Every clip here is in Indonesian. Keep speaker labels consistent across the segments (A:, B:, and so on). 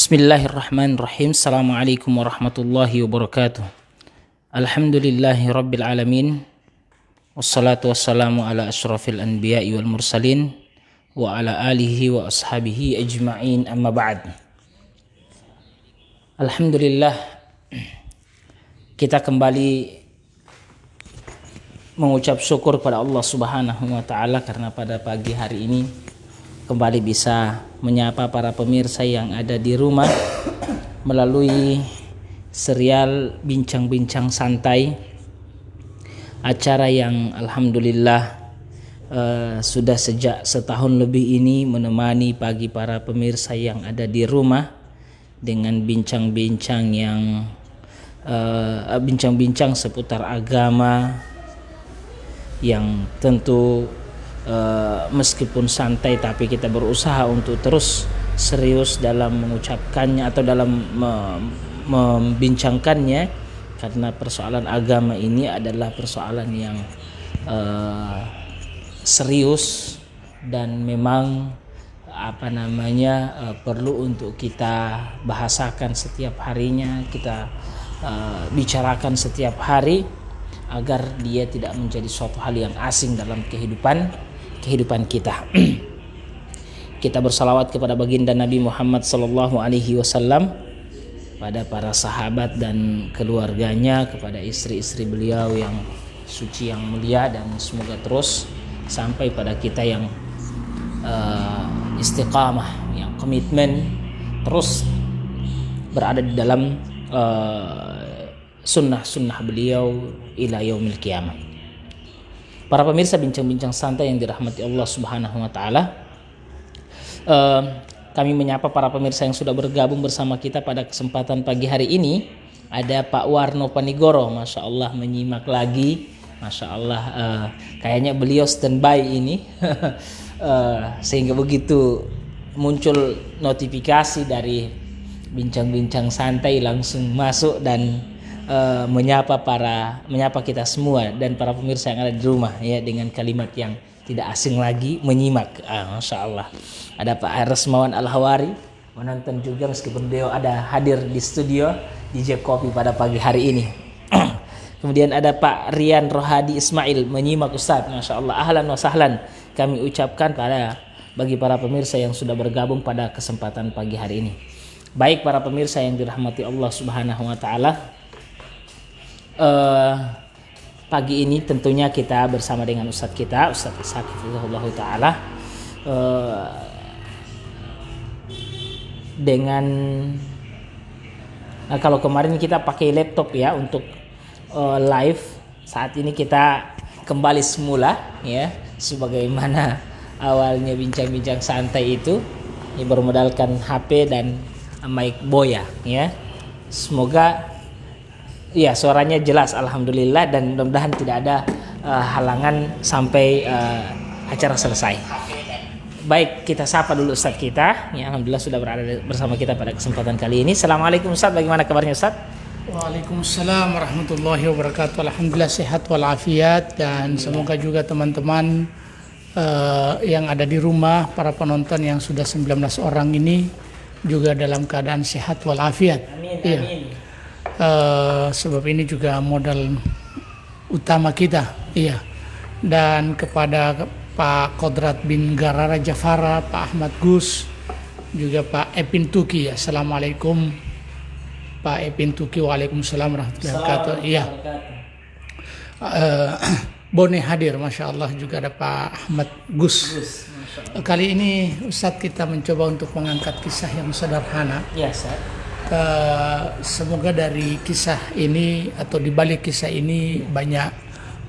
A: Bismillahirrahmanirrahim. Assalamualaikum warahmatullahi wabarakatuh. Alhamdulillahi rabbil alamin. Wassalatu wassalamu ala asyrafil anbiya'i wal mursalin wa ala alihi wa ashabihi ajma'in, amma ba'd. Alhamdulillah, kita kembali mengucap syukur pada Allah Subhanahu wa taala karena pada pagi hari ini kembali bisa menyapa para pemirsa yang ada di rumah melalui serial Bincang-Bincang Santai, acara yang alhamdulillah sudah sejak setahun lebih ini menemani pagi para pemirsa yang ada di rumah dengan bincang-bincang yang bincang-bincang seputar agama yang tentu meskipun santai tapi kita berusaha untuk terus serius dalam mengucapkannya atau dalam membincangkannya, karena persoalan agama ini adalah persoalan yang serius dan memang perlu untuk kita bahasakan setiap harinya, kita bicarakan setiap hari agar dia tidak menjadi suatu hal yang asing dalam kehidupan kita. Kita bersalawat kepada baginda Nabi Muhammad sallallahu alaihi wasallam, pada para sahabat dan keluarganya, kepada istri-istri beliau yang suci yang mulia, dan semoga terus sampai pada kita yang istiqamah, yang komitmen terus berada di dalam sunnah-sunnah beliau ila yaumil qiyamah. Para pemirsa Bincang-Bincang Santai yang dirahmati Allah Subhanahu wa taala, kami menyapa para pemirsa yang sudah bergabung bersama kita pada kesempatan pagi hari ini. Ada Pak Warno Panigoro, Masya Allah menyimak lagi, Masya Allah, kayaknya beliau standby ini sehingga begitu muncul notifikasi dari Bincang-Bincang Santai langsung masuk dan menyapa kita semua dan para pemirsa yang ada di rumah ya, dengan kalimat yang tidak asing lagi, menyimak. Masya Allah. Ada Pak Resmawan Al-Hawari menonton juga meskipun beliau ada hadir di studio DJ Kopi pada pagi hari ini. Kemudian ada Pak Rian Rohadi Ismail menyimak Ustadz. Masya Allah, ahlan wa sahlan kami ucapkan bagi para pemirsa yang sudah bergabung pada kesempatan pagi hari ini. Baik para pemirsa yang dirahmati Allah Subhanahu wa taala, pagi ini tentunya kita bersama dengan Ustadz kita, Ustadz Ishaq Hafizahullah Ta'ala, dengan kalau kemarin kita pakai laptop ya untuk live, saat ini kita kembali semula ya, sebagaimana awalnya Bincang-Bincang Santai itu ya, bermodalkan HP dan mic boya ya. Semoga ya suaranya jelas alhamdulillah, dan mudah-mudahan tidak ada halangan sampai acara selesai. Baik, kita sapa dulu Ustadz kita yang alhamdulillah sudah berada bersama kita pada kesempatan kali ini. Assalamualaikum Ustadz, bagaimana kabarnya Ustadz?
B: Waalaikumsalam warahmatullahi wabarakatuh. Alhamdulillah sehat walafiat, dan semoga juga teman-teman yang ada di rumah, para penonton yang sudah 19 orang ini juga dalam keadaan sehat walafiat.
A: Amin,
B: ya.
A: Amin.
B: Sebab ini juga modal utama kita, iya. Dan kepada Pak Kodrat bin Garara Jafara, Pak Ahmad Gus, juga Pak Epin Tuki. Assalamualaikum Pak Epin Tuki. Waalaikumsalam warahmatullahi wabarakatuh. Iya. Bone hadir, Masya Allah. Juga ada Pak Ahmad Gus. Kali ini Ustadz kita mencoba untuk mengangkat kisah yang sederhana.
A: Ya, Ustadz.
B: Semoga dari kisah ini atau di balik kisah ini banyak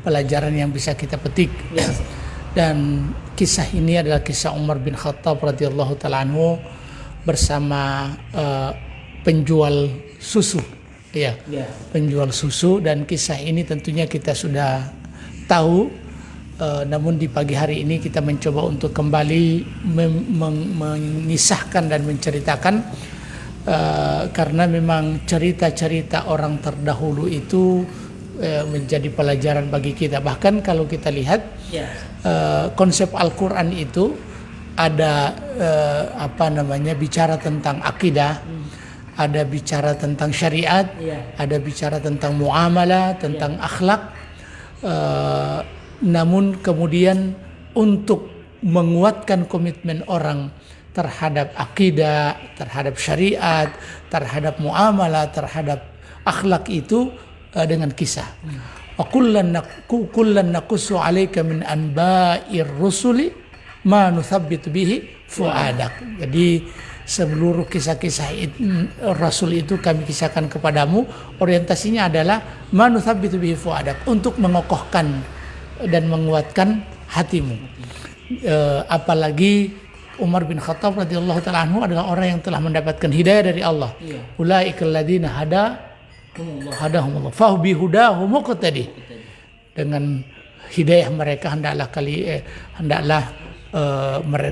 B: pelajaran yang bisa kita petik.
A: Yes.
B: Dan kisah ini adalah kisah Umar bin Khattab radhiyallahu ta'ala anhu bersama penjual susu. Ya, penjual susu, dan kisah ini tentunya kita sudah tahu, namun di pagi hari ini kita mencoba untuk kembali mengisahkan dan menceritakan. Karena memang cerita-cerita orang terdahulu itu menjadi pelajaran bagi kita. Bahkan kalau kita lihat konsep Al-Quran itu ada bicara tentang akidah, ada bicara tentang syariat, ada bicara tentang muamalah, tentang akhlak. Namun kemudian untuk menguatkan komitmen orang terhadap akidah, terhadap syariat, terhadap muamalah, terhadap akhlak itu dengan kisah. Wa kullan naqussu 'alaika min anba'ir rusuli ma nuthabbitu bihi fu'adak. Jadi seluruh kisah-kisah Rasul itu kami kisahkan kepadamu, orientasinya adalah ma nuthabbitu bihi fu'adak, untuk mengokohkan dan menguatkan hatimu. Apalagi Umar bin Khattab radhiyallahu taala anhu adalah orang yang telah mendapatkan hidayah dari Allah. Ulaikal ladzina hadahumullah fa bihudahu muqtadi. Dengan hidayah mereka hendaklah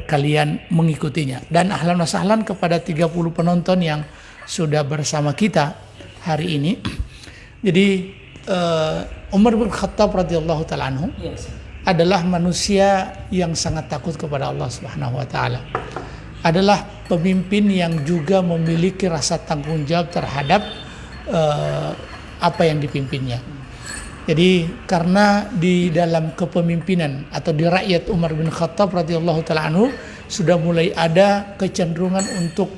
B: kalian mengikutinya. Dan ahlan wa sahlan kepada 30 penonton yang sudah bersama kita hari ini. Jadi Umar bin Khattab radhiyallahu taala anhu adalah manusia yang sangat takut kepada Allah Subhanahu wa taala. Adalah pemimpin yang juga memiliki rasa tanggung jawab terhadap apa yang dipimpinnya. Jadi karena di dalam kepemimpinan atau di rakyat Umar bin Khattab radhiyallahu taala anhu sudah mulai ada kecenderungan untuk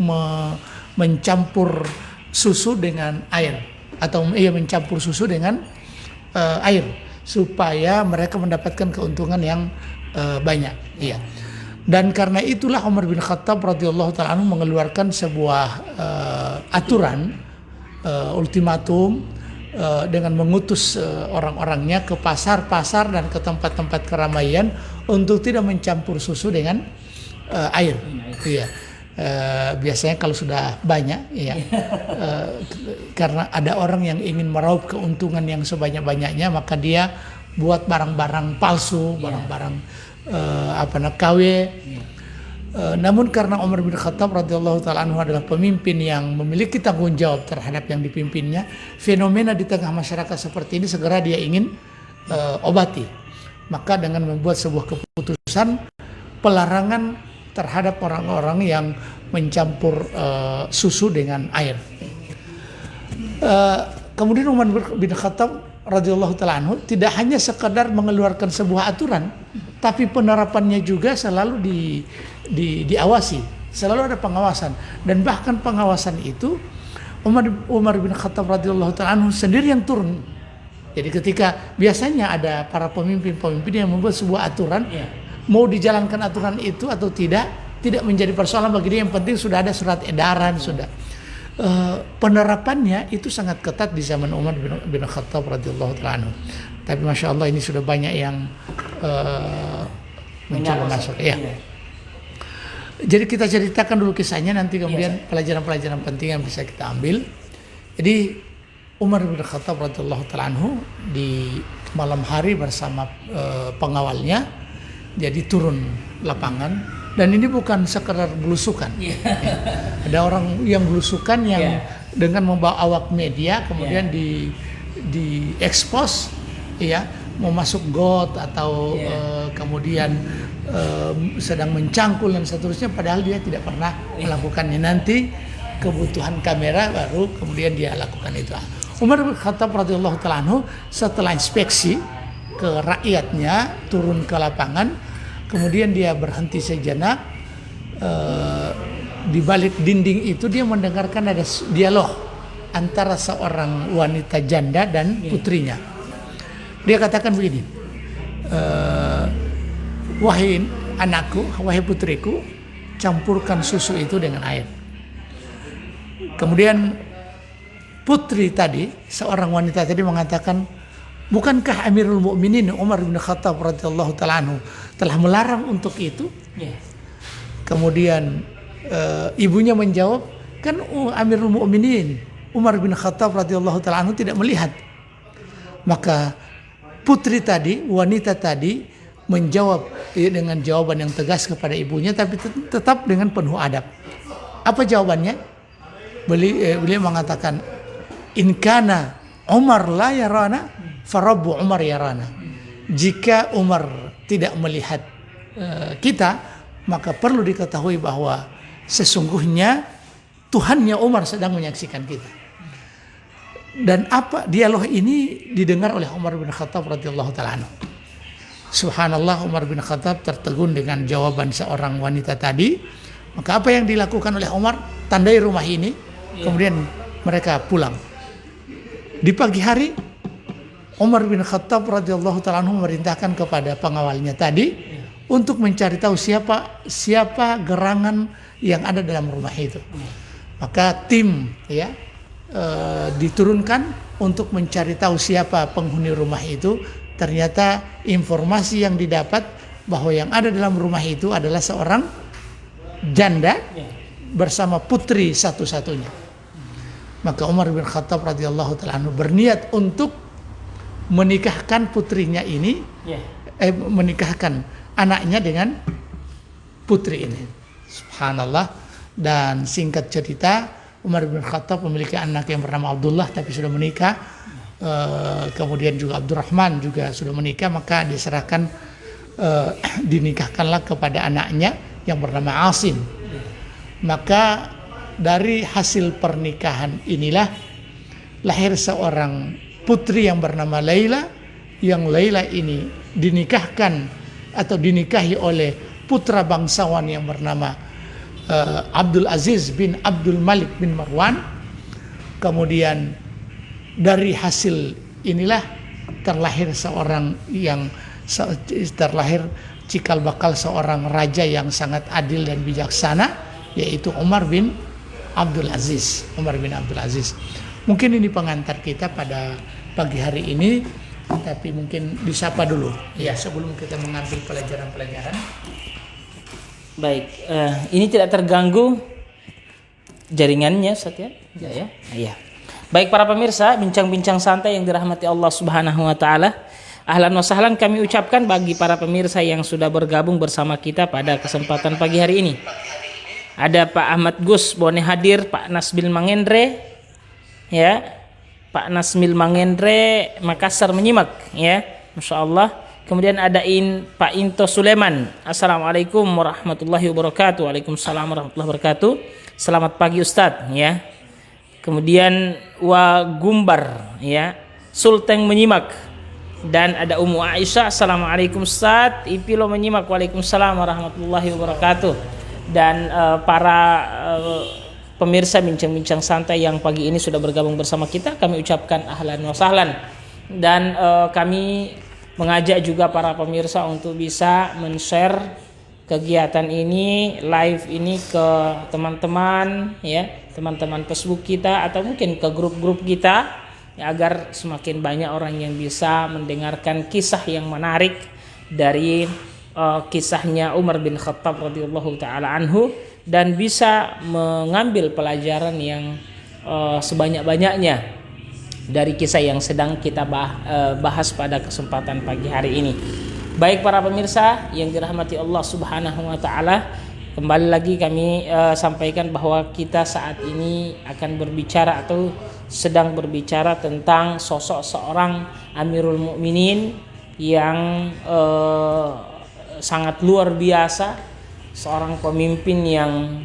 B: mencampur susu dengan air, atau mencampur susu dengan air supaya mereka mendapatkan keuntungan yang banyak. Iya. Dan karena itulah Umar bin Khattab radhiyallahu taala anhu mengeluarkan sebuah aturan, ultimatum, dengan mengutus orang-orangnya ke pasar-pasar dan ke tempat-tempat keramaian untuk tidak mencampur susu dengan air. Iya. Biasanya kalau sudah banyak, ya, karena ada orang yang ingin meraup keuntungan yang sebanyak-banyaknya, maka dia buat barang-barang palsu, barang-barang KW. Namun karena Umar bin Khattab radhiyallahu taala anhu adalah pemimpin yang memiliki tanggung jawab terhadap yang dipimpinnya, fenomena di tengah masyarakat seperti ini segera dia ingin obati. Maka dengan membuat sebuah keputusan pelarangan terhadap orang-orang yang mencampur susu dengan air. Kemudian Umar bin Khattab radhiyallahu taala anhu tidak hanya sekadar mengeluarkan sebuah aturan, tapi penerapannya juga selalu diawasi, selalu ada pengawasan. Dan bahkan pengawasan itu Umar bin Khattab radhiyallahu taala anhu sendiri yang turun. Jadi ketika biasanya ada para pemimpin-pemimpin yang membuat sebuah aturan, mau dijalankan aturan itu atau tidak menjadi persoalan bagi dia, yang penting sudah ada surat edaran, sudah. Penerapannya itu sangat ketat di zaman Umar bin Khattab radhiyallahu taala anhu. Tapi masya Allah ini sudah banyak yang mencoba masuk. Ya. Jadi kita ceritakan dulu kisahnya, nanti kemudian pelajaran-pelajaran penting yang bisa kita ambil. Jadi Umar bin Khattab radhiyallahu taala anhu di malam hari bersama pengawalnya, jadi turun lapangan. Dan ini bukan sekedar belusukan. Ada orang yang belusukan yang dengan membawa awak media, kemudian di expose, ya, mau masuk got atau kemudian sedang mencangkul dan seterusnya, padahal dia tidak pernah melakukannya. Nanti kebutuhan kamera baru kemudian dia lakukan itu. Umar bin Khattab radhiyallahu taala anhu setelah inspeksi ke rakyatnya, turun ke lapangan. Kemudian dia berhenti sejenak, di balik dinding itu dia mendengarkan ada dialog antara seorang wanita janda dan putrinya. Dia katakan begini, wahai anakku, wahai putriku, campurkan susu itu dengan air. Kemudian putri tadi, seorang wanita tadi mengatakan, bukankah Amirul Mukminin Umar bin Khattab radhiyallahu taala anhu telah melarang untuk itu? Kemudian ibunya menjawab, kan Amirul Mukminin Umar bin Khattab radhiyallahu taala anhu tidak melihat. Maka putri tadi, wanita tadi menjawab dengan jawaban yang tegas kepada ibunya, tapi tetap dengan penuh adab. Apa jawabannya? Beliau mengatakan, in kana Umar la yarana farabbu Umar yarana. Jika Umar tidak melihat kita, maka perlu diketahui bahwa sesungguhnya Tuhannya Umar sedang menyaksikan kita. Dan apa dialog ini didengar oleh Umar bin Khattab radhiyallahu taala anhu. Subhanallah, Umar bin Khattab tertegun dengan jawaban seorang wanita tadi. Maka apa yang dilakukan oleh Umar? Tandai rumah ini, kemudian mereka pulang. Di pagi hari, Umar bin Khattab radhiyallahu taala anhu memerintahkan kepada pengawalnya tadi untuk mencari tahu siapa gerangan yang ada dalam rumah itu. Maka tim diturunkan untuk mencari tahu siapa penghuni rumah itu. Ternyata informasi yang didapat bahwa yang ada dalam rumah itu adalah seorang janda bersama putri satu-satunya. Maka Umar bin Khattab radhiyallahu taala anhu berniat untuk menikahkan putrinya ini, menikahkan anaknya dengan putri ini. Subhanallah. Dan singkat cerita, Umar bin Khattab memiliki anak yang bernama Abdullah tapi sudah menikah. Kemudian juga Abdurrahman juga sudah menikah, maka diserahkan dinikahkanlah kepada anaknya yang bernama Asim. Maka dari hasil pernikahan inilah lahir seorang putri yang bernama Laila, yang Laila ini dinikahkan atau dinikahi oleh putra bangsawan yang bernama Abdul Aziz bin Abdul Malik bin Marwan. Kemudian dari hasil inilah terlahir cikal bakal seorang raja yang sangat adil dan bijaksana, yaitu Umar bin Abdul Aziz. Mungkin ini pengantar kita pada pagi hari ini, tapi mungkin disapa dulu ya sebelum kita mengambil pelajaran-pelajaran.
A: Baik, ini tidak terganggu jaringannya, Ustaz ya? Ya. Iya. Baik para pemirsa, bincang-bincang santai yang dirahmati Allah Subhanahu wa taala. Ahlan wa sahlan kami ucapkan bagi para pemirsa yang sudah bergabung bersama kita pada kesempatan pagi hari ini. Ada Pak Ahmad Gus Bone hadir, Pak Nasbil Mangendre, ya, Pak Nasbil Mangendre Makassar menyimak, ya, Masya Allah. Kemudian ada Pak Into Suleman. Assalamualaikum warahmatullahi wabarakatuh. Waalaikumsalam warahmatullahi wabarakatuh. Selamat pagi Ustadz, ya. Kemudian Gumbar, ya, Sulteng menyimak. Dan ada Ummu Aisyah. Assalamualaikum Ustadz. Ipilo menyimak. Waalaikumsalam warahmatullahi wabarakatuh. Dan para pemirsa bincang-bincang santai yang pagi ini sudah bergabung bersama kita, kami ucapkan ahlan wa sahlan. Dan kami mengajak juga para pemirsa untuk bisa men-share kegiatan ini, live ini ke teman-teman, ya, teman-teman Facebook kita atau mungkin ke grup-grup kita, ya, agar semakin banyak orang yang bisa mendengarkan kisah yang menarik dari kisahnya Umar bin Khattab radhiyallahu taala anhu dan bisa mengambil pelajaran yang sebanyak-banyaknya dari kisah yang sedang kita bahas pada kesempatan pagi hari ini. Baik para pemirsa yang dirahmati Allah Subhanahu wa taala, kembali lagi kami sampaikan bahwa kita saat ini akan berbicara atau sedang berbicara tentang sosok seorang Amirul Mukminin yang sangat luar biasa, seorang pemimpin yang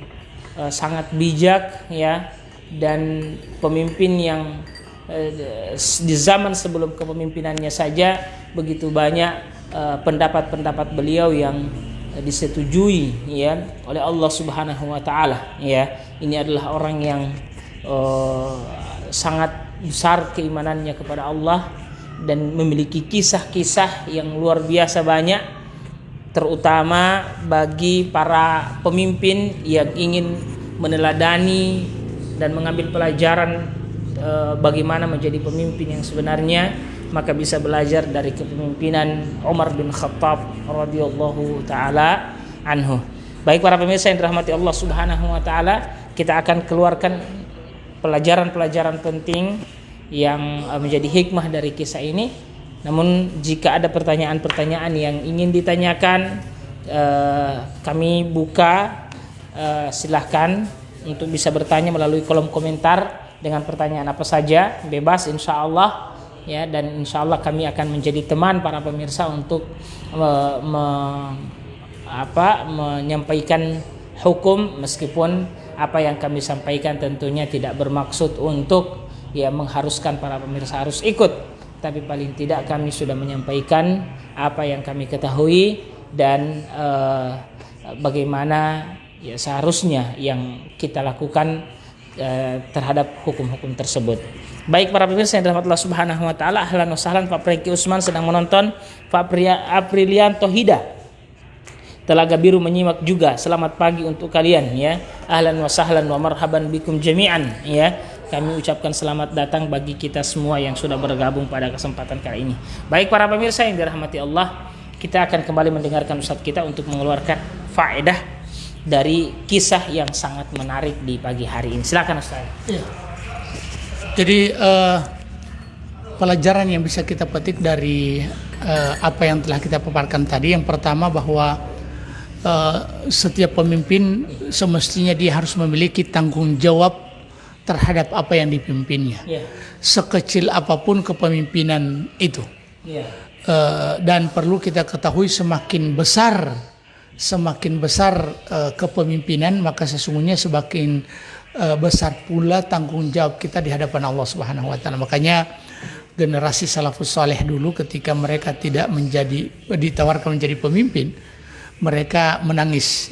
A: sangat bijak, ya, dan pemimpin yang di zaman sebelum kepemimpinannya saja begitu banyak pendapat-pendapat beliau yang disetujui, ya, oleh Allah Subhanahu wa taala, ya. Ini adalah orang yang sangat besar keimanannya kepada Allah dan memiliki kisah-kisah yang luar biasa banyak, terutama bagi para pemimpin yang ingin meneladani dan mengambil pelajaran bagaimana menjadi pemimpin yang sebenarnya, maka bisa belajar dari kepemimpinan Umar bin Khattab radhiyallahu taala anhu. Baik para pemirsa yang dirahmati Allah Subhanahu wa taala, kita akan keluarkan pelajaran-pelajaran penting yang menjadi hikmah dari kisah ini. Namun jika ada pertanyaan-pertanyaan yang ingin ditanyakan, kami buka, silahkan untuk bisa bertanya melalui kolom komentar dengan pertanyaan apa saja, bebas insya Allah, ya, dan insya Allah kami akan menjadi teman para pemirsa untuk menyampaikan hukum, meskipun apa yang kami sampaikan tentunya tidak bermaksud untuk mengharuskan para pemirsa harus ikut, tapi paling tidak kami sudah menyampaikan apa yang kami ketahui dan bagaimana seharusnya yang kita lakukan terhadap hukum-hukum tersebut. Baik para pemirsa yang dirahmati Allah Subhanahu wa taala, ahlan wa sahlan, Pak Preki Usman sedang menonton, Pak Aprilianto Hida Telaga Biru menyimak juga. Selamat pagi untuk kalian ya. Ahlan wa sahlan wa marhaban bikum jami'an ya. Kami ucapkan selamat datang bagi kita semua yang sudah bergabung pada kesempatan kali ini. Baik para pemirsa yang dirahmati Allah, kita akan kembali mendengarkan Ustadz kita untuk mengeluarkan faedah dari kisah yang sangat menarik di pagi hari ini. Silakan Ustaz.
B: Ya. Jadi pelajaran yang bisa kita petik dari apa yang telah kita paparkan tadi, yang pertama bahwa setiap pemimpin semestinya dia harus memiliki tanggung jawab terhadap apa yang dipimpinnya, sekecil apapun kepemimpinan itu. Dan perlu kita ketahui semakin besar kepemimpinan, maka sesungguhnya semakin besar pula tanggung jawab kita di hadapan Allah Subhanahu wa taala. Makanya generasi salafus saleh dulu ketika mereka tidak ditawarkan menjadi pemimpin, mereka menangis.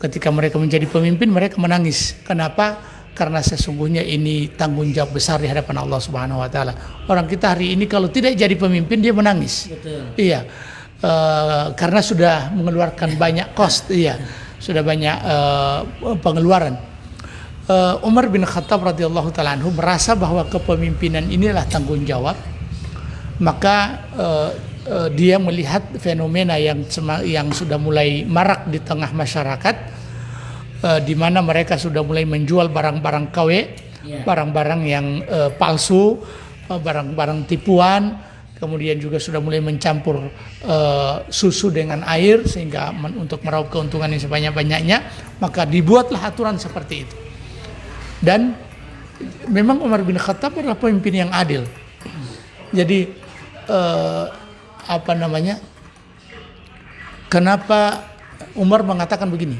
B: Ketika mereka menjadi pemimpin, mereka menangis. Kenapa? Karena sesungguhnya ini tanggung jawab besar di hadapan Allah Subhanahu wa taala. Orang kita hari ini kalau tidak jadi pemimpin dia menangis. Betul. Karena sudah mengeluarkan banyak cost, sudah banyak pengeluaran. Umar bin Khattab radhiyallahu taala anhu merasa bahwa kepemimpinan inilah tanggung jawab. Maka dia melihat fenomena yang sudah mulai marak di tengah masyarakat, di mana mereka sudah mulai menjual barang-barang KW, barang-barang yang palsu, barang-barang tipuan, kemudian juga sudah mulai mencampur susu dengan air sehingga untuk meraup keuntungan yang sebanyak-banyaknya. Maka dibuatlah aturan seperti itu. Dan memang Umar bin Khattab adalah pemimpin yang adil. Jadi kenapa Umar mengatakan begini?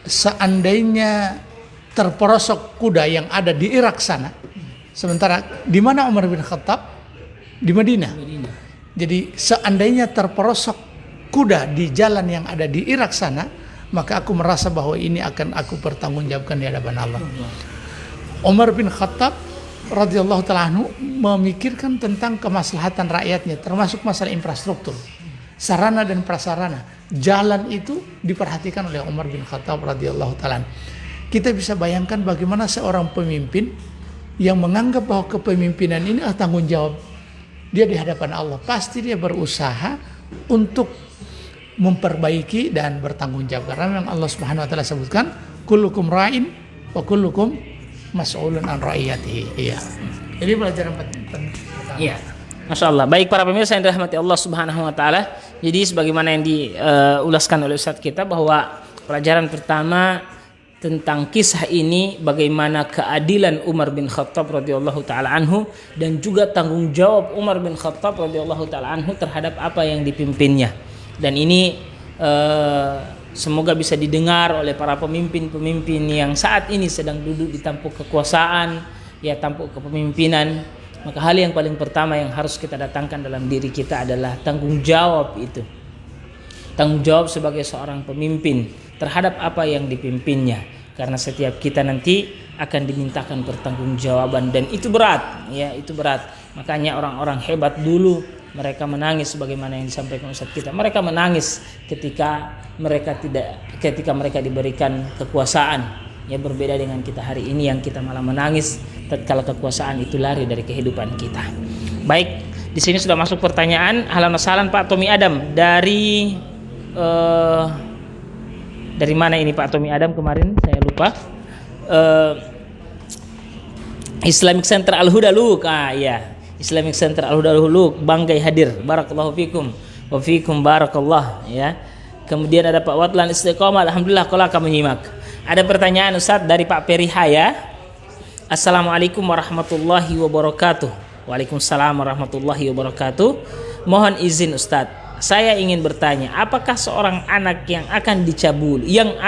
B: Seandainya terperosok kuda yang ada di Irak sana, sementara di mana Umar bin Khattab? Di Madinah. Jadi seandainya terperosok kuda di jalan yang ada di Irak sana, maka aku merasa bahwa ini akan aku pertanggungjawabkan di hadapan Allah. Umar bin Khattab radhiyallahu ta'ala anhu memikirkan tentang kemaslahatan rakyatnya, termasuk masalah infrastruktur, sarana dan prasarana. Jalan itu diperhatikan oleh Umar bin Khattab radhiyallahu ta'ala anhu. Kita bisa bayangkan bagaimana seorang pemimpin yang menganggap bahwa kepemimpinan ini adalah tanggung jawab dia di hadapan Allah. Pasti dia berusaha untuk memperbaiki dan bertanggung jawab. Karena memang Allah Subhanahu wa taala sebutkan, kullukum ra'in wa kullukum mas'ulun an ra'iyatihi. Jadi pelajaran penting.
A: Masya Allah. Baik para pemirsa yang dirahmati Allah Subhanahu wa taala. Jadi sebagaimana yang diulaskan oleh Ustadz kita, bahwa pelajaran pertama tentang kisah ini bagaimana keadilan Umar bin Khattab radhiyallahu taala anhu dan juga tanggung jawab Umar bin Khattab radhiyallahu taala anhu terhadap apa yang dipimpinnya. Dan ini semoga bisa didengar oleh para pemimpin-pemimpin yang saat ini sedang duduk di tampuk kekuasaan, tampuk kepemimpinan. Maka hal yang paling pertama yang harus kita datangkan dalam diri kita adalah tanggung jawab itu. Tanggung jawab sebagai seorang pemimpin terhadap apa yang dipimpinnya. Karena setiap kita nanti akan dimintakan pertanggungjawaban, dan itu berat, itu berat. Makanya orang-orang hebat dulu mereka menangis sebagaimana yang disampaikan Ustaz kita. Mereka menangis ketika mereka diberikan kekuasaan. Berbeda dengan kita hari ini yang kita malah menangis tatkala kekuasaan itu lari dari kehidupan kita. Baik, di sini sudah masuk pertanyaan. Ahlan wa sahlan Pak Tommy Adam dari mana ini Pak Tommy Adam kemarin saya lupa. Islamic Center Al-Huda Luk. Islamic Center Al-Huda Luk, banggai hadir. Barakallahu fikum wa fikum barakallah Kemudian ada Pak Watlan Istiqomah, alhamdulillah kalau akan menyimak. Ada pertanyaan Ustaz dari Pak Perihaya. Assalamualaikum warahmatullahi wabarakatuh. Waalaikumsalam warahmatullahi wabarakatuh. Mohon izin Ustaz, saya ingin bertanya, apakah seorang anak yang akan dicabuli, yang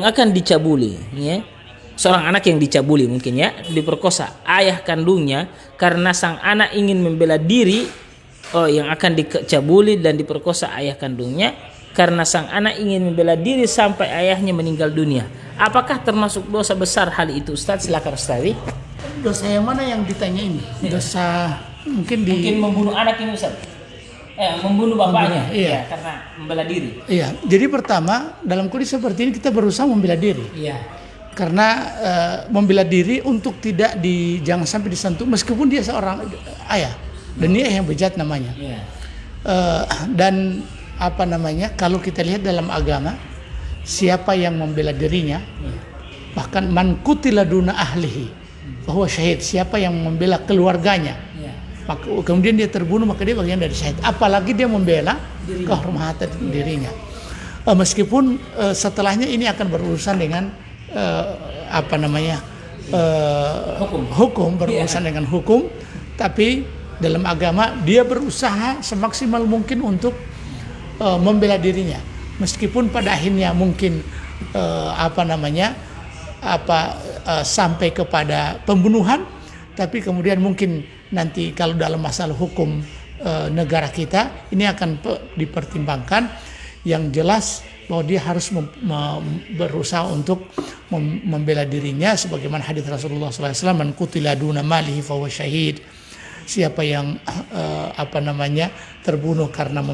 A: akan dicabuli, ya, seorang anak yang dicabuli mungkin ya, diperkosa ayah kandungnya karena sang anak ingin membela diri, yang akan dicabuli dan diperkosa ayah kandungnya karena sang anak ingin membela diri sampai ayahnya meninggal dunia. Apakah termasuk dosa besar hal itu, Ustaz? Silakan Ustaz.
B: Dosa yang mana yang ditanya ini? Dosa mungkin
A: membunuh anak ini, Ustaz. Membunuh bapaknya,
B: iya.
A: Karena membela diri.
B: Iya. Jadi pertama dalam kondisi seperti ini kita berusaha membela diri.
A: Iya.
B: Karena membela diri untuk tidak jangan sampai disentuh meskipun dia seorang ayah dan dia yang bejat namanya.
A: Iya.
B: Dan apa namanya? Kalau kita lihat dalam agama, siapa yang membela dirinya, bahkan man qutila duna ahlihi, bahwa syahid, siapa yang membela keluarganya. Maka kemudian dia terbunuh, maka dia bagian dari syahid. Apalagi dia membela kehormatan dirinya. Meskipun setelahnya ini akan berurusan dengan hukum berurusan dengan hukum, tapi dalam agama dia berusaha semaksimal mungkin untuk membela dirinya. Meskipun pada akhirnya mungkin sampai kepada pembunuhan, tapi kemudian mungkin nanti kalau dalam masalah hukum negara kita ini akan dipertimbangkan. Yang jelas bahwa dia harus berusaha untuk membela dirinya sebagaimana hadis Rasulullah SAW, man qutila duna malihi fahuwa syahid. Siapa yang terbunuh karena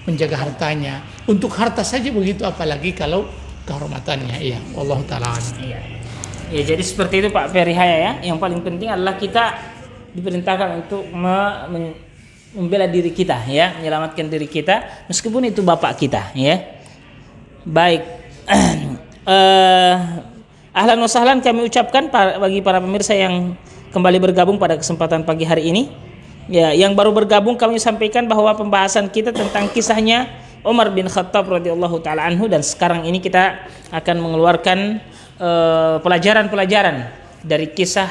B: menjaga hartanya, untuk harta saja begitu, apalagi kalau kehormatannya. Iya, Allah taala.
A: Iya. Ya, jadi seperti itu Pak Ferry Haya ya. Yang paling penting adalah kita diperintahkan untuk membela diri kita ya, menyelamatkan diri kita meskipun itu bapak kita ya. Baik. Ahlan wa sahlan kami ucapkan bagi para pemirsa yang kembali bergabung pada kesempatan pagi hari ini. Ya, yang baru bergabung kami sampaikan bahwa pembahasan kita tentang kisahnya Umar bin Khattab radhiyallahu taala anhu, dan sekarang ini kita akan mengeluarkan pelajaran-pelajaran dari kisah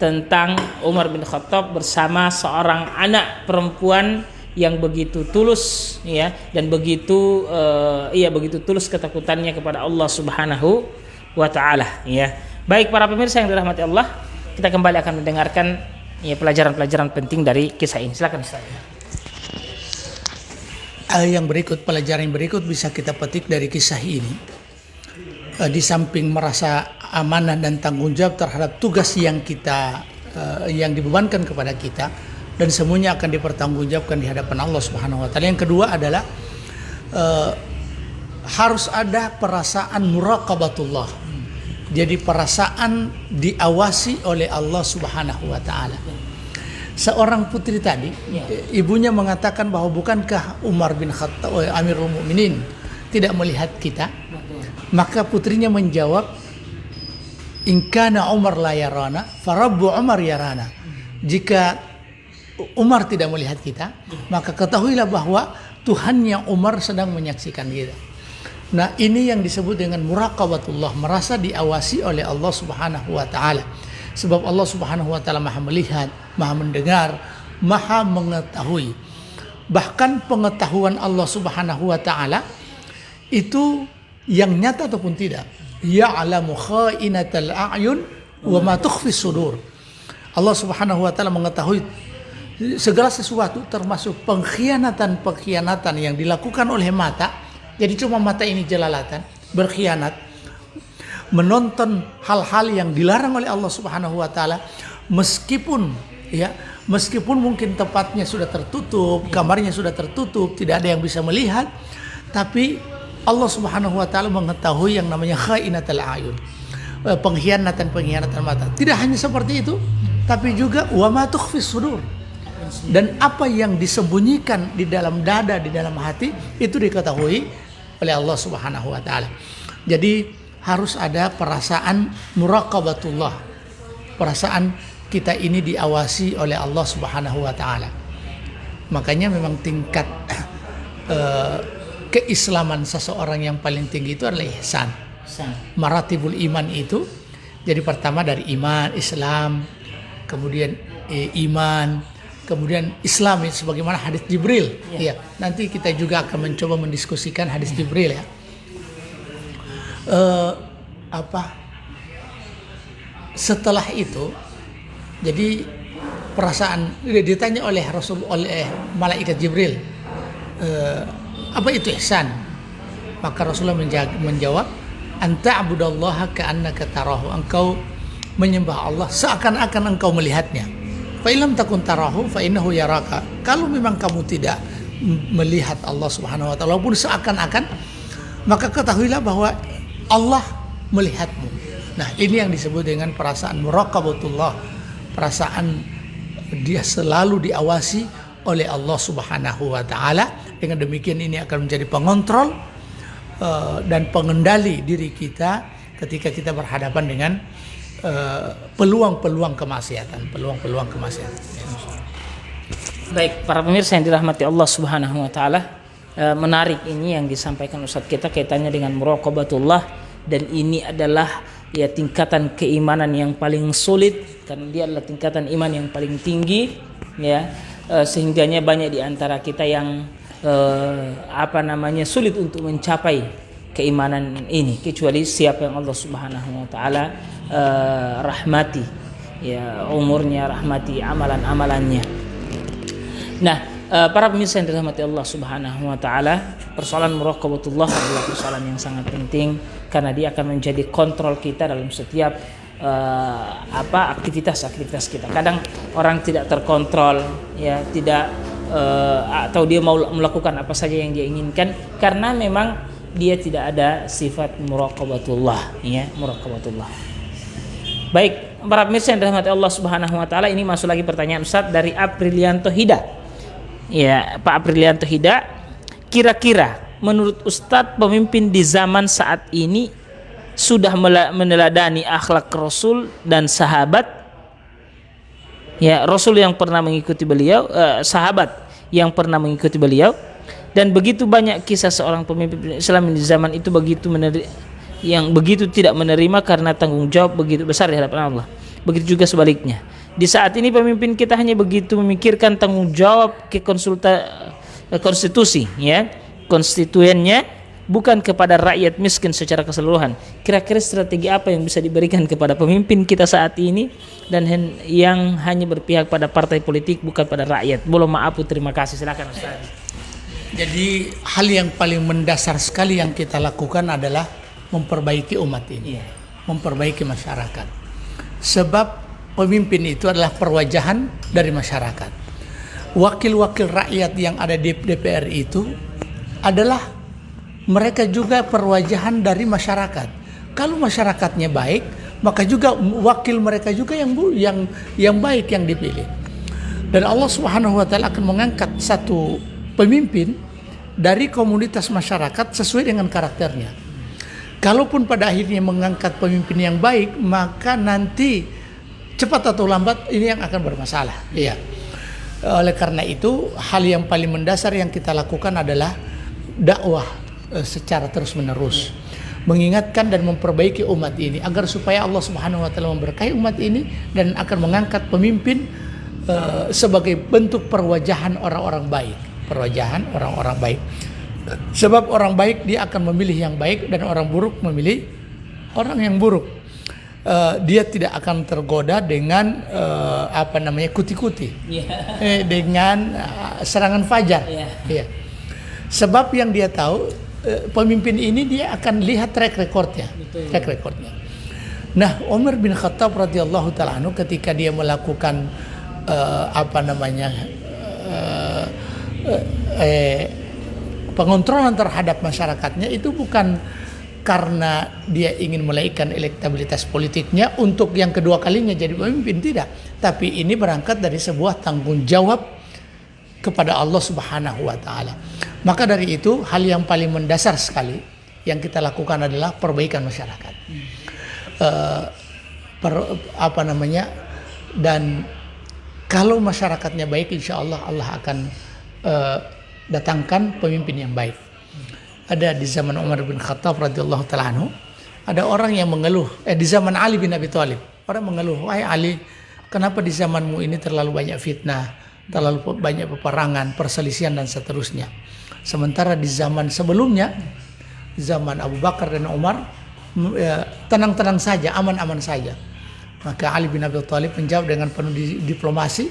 A: tentang Umar bin Khattab bersama seorang anak perempuan yang begitu tulus ya, dan begitu tulus ketakutannya kepada Allah Subhanahu wa taala ya. Baik para pemirsa yang dirahmati Allah, kita kembali akan mendengarkan ya pelajaran-pelajaran penting dari kisah ini. Silakan Ustaz.
B: Pelajaran yang berikut bisa kita petik dari kisah ini. Di samping merasa amanah dan tanggung jawab terhadap tugas yang dibebankan kepada kita, dan semuanya akan dipertanggungjawabkan di hadapan Allah Subhanahu wa taala. Yang kedua adalah harus ada perasaan muraqabatullah. Jadi perasaan diawasi oleh Allah Subhanahu wa taala. Seorang putri tadi, ibunya mengatakan bahwa bukankah Umar bin Khattab Amirul Mukminin tidak melihat kita? Maka putrinya menjawab, in kana Umar la yarana, fa rabbu Umar yarana. Jika Umar tidak melihat kita, maka ketahuilah bahwa Tuhannya Umar sedang menyaksikan kita. Nah, ini yang disebut dengan muraqabatullah, merasa diawasi oleh Allah Subhanahu wa taala. Sebab Allah Subhanahu wa taala Maha melihat, Maha mendengar, Maha mengetahui. Bahkan pengetahuan Allah Subhanahu wa taala itu yang nyata ataupun tidak. Ya'lamu kha'inatal a'yun wa ma tukhfis sudur. Allah Subhanahu wa taala mengetahui segala sesuatu, termasuk pengkhianatan yang dilakukan oleh mata. Jadi cuma mata ini jelalatan, berkhianat, menonton hal-hal yang dilarang oleh Allah Subhanahu wa taala, meskipun mungkin tempatnya sudah tertutup, kamarnya sudah tertutup, tidak ada yang bisa melihat, tapi Allah Subhanahu wa taala mengetahui yang namanya khainatul ayun, pengkhianatan mata. Tidak hanya seperti itu, tapi juga wa ma tukhfis sudur. Dan apa yang disembunyikan di dalam dada, di dalam hati, itu diketahui oleh Allah Subhanahu wa taala. Jadi harus ada perasaan muraqabatullah. Perasaan kita ini diawasi oleh Allah Subhanahu wa taala. Makanya memang tingkat keislaman seseorang yang paling tinggi itu adalah ihsan. Maratibul iman itu, jadi pertama dari iman, Islam, kemudian iman, kemudian Islami sebagaimana hadis Jibril. Ya. Nanti kita juga akan mencoba mendiskusikan hadis Jibril ya. Setelah itu, jadi perasaan ditanya oleh malaikat Jibril, apa itu ihsan? Maka Rasulullah menjawab, anta abudallaha ka'annaka tarahu, engkau menyembah Allah seakan-akan engkau melihatnya. Fa illam takun tarahu fa innahu yaraka. Kalau memang kamu tidak melihat Allah Subhanahu wa taala walaupun seakan-akan, maka ketahuilah bahwa Allah melihatmu. Nah, ini yang disebut dengan perasaan muraqabatullah, perasaan dia selalu diawasi oleh Allah Subhanahu wa taala. Dengan demikian ini akan menjadi pengontrol dan pengendali diri kita ketika kita berhadapan dengan peluang-peluang kemaksiatan.
A: Baik, para pemirsa yang dirahmati Allah Subhanahu wa taala, menarik ini yang disampaikan Ustaz kita kaitannya dengan muraqabatullah, dan ini adalah ya tingkatan keimanan yang paling sulit karena dia adalah tingkatan iman yang paling tinggi ya, sehingganya banyak di antara kita yang sulit untuk mencapai keimanan ini, kecuali siapa yang Allah Subhanahu wa taala rahmati ya, umurnya, rahmati amalan-amalannya. Nah, para pemirsa yang dirahmati Allah Subhanahu wa taala, persoalan muraqabatullah adalah persoalan yang sangat penting karena dia akan menjadi kontrol kita dalam setiap aktivitas kita. Kadang orang tidak terkontrol ya, tidak atau dia mau melakukan apa saja yang dia inginkan karena memang dia tidak ada sifat muraqabatullah ya, muraqabatullah. Baik, para pemirsa yang dirahmati Allah Subhanahu wa taala, ini masuk lagi pertanyaan Ustaz dari Aprilianto Hida. Ya, Pak Aprilianto Hida, kira-kira menurut Ustadz pemimpin di zaman saat ini sudah meneladani akhlak Rasul dan sahabat? Ya, Rasul yang pernah mengikuti beliau, sahabat yang pernah mengikuti beliau, dan begitu banyak kisah seorang pemimpin Islam di zaman itu yang begitu tidak menerima karena tanggung jawab begitu besar di hadapan Allah. Begitu juga sebaliknya. Di saat ini pemimpin kita hanya begitu memikirkan tanggung jawab ke konstitusi ya, konstituennya, bukan kepada rakyat miskin secara keseluruhan. Kira-kira strategi apa yang bisa diberikan kepada pemimpin kita saat ini dan yang hanya berpihak pada partai politik bukan pada rakyat? Boleh maaf, terima kasih. Silakan Ustaz.
B: Jadi hal yang paling mendasar sekali yang kita lakukan adalah memperbaiki umat ini, memperbaiki masyarakat. Sebab pemimpin itu adalah perwajahan dari masyarakat. Wakil-wakil rakyat yang ada di DPR itu adalah mereka juga perwajahan dari masyarakat. Kalau masyarakatnya baik, maka juga wakil mereka juga yang baik yang dipilih. Dan Allah Subhanahu wa taala akan mengangkat satu pemimpin dari komunitas masyarakat sesuai dengan karakternya. Kalaupun pada akhirnya mengangkat pemimpin yang baik, maka nanti cepat atau lambat ini yang akan bermasalah. Iya. Oleh karena itu, hal yang paling mendasar yang kita lakukan adalah dakwah secara terus-menerus, mengingatkan dan memperbaiki umat ini agar supaya Allah Subhanahu wa taala memberkahi umat ini dan akan mengangkat pemimpin sebagai bentuk perwajahan orang-orang baik, perwajahan orang-orang baik. Sebab orang baik dia akan memilih yang baik dan orang buruk memilih orang yang buruk. Dia tidak akan tergoda dengan kuti-kuti, dengan serangan fajar. Sebab yang dia tahu pemimpin ini dia akan lihat track recordnya. Nah, Umar bin Khattab radhiyallahu taala anhu ketika dia melakukan pengontrolan terhadap masyarakatnya itu bukan karena dia ingin menaikkan elektabilitas politiknya untuk yang kedua kalinya jadi pemimpin, tidak, tapi ini berangkat dari sebuah tanggung jawab kepada Allah Subhanahu wa taala. Maka dari itu hal yang paling mendasar sekali yang kita lakukan adalah perbaikan masyarakat. Dan kalau masyarakatnya baik, insya Allah Allah akan datangkan pemimpin yang baik. Ada di zaman Umar bin Khattab radhiyallahu taala anhu, ada orang yang mengeluh di zaman Ali bin Abi Thalib. Orang mengeluh, "Wahai Ali, kenapa di zamanmu ini terlalu banyak fitnah? terlalu banyak peperangan, perselisihan dan seterusnya. Sementara di zaman sebelumnya, zaman Abu Bakar dan Umar, tenang-tenang saja, aman-aman saja. Maka Ali bin Abi Thalib menjawab dengan penuh diplomasi.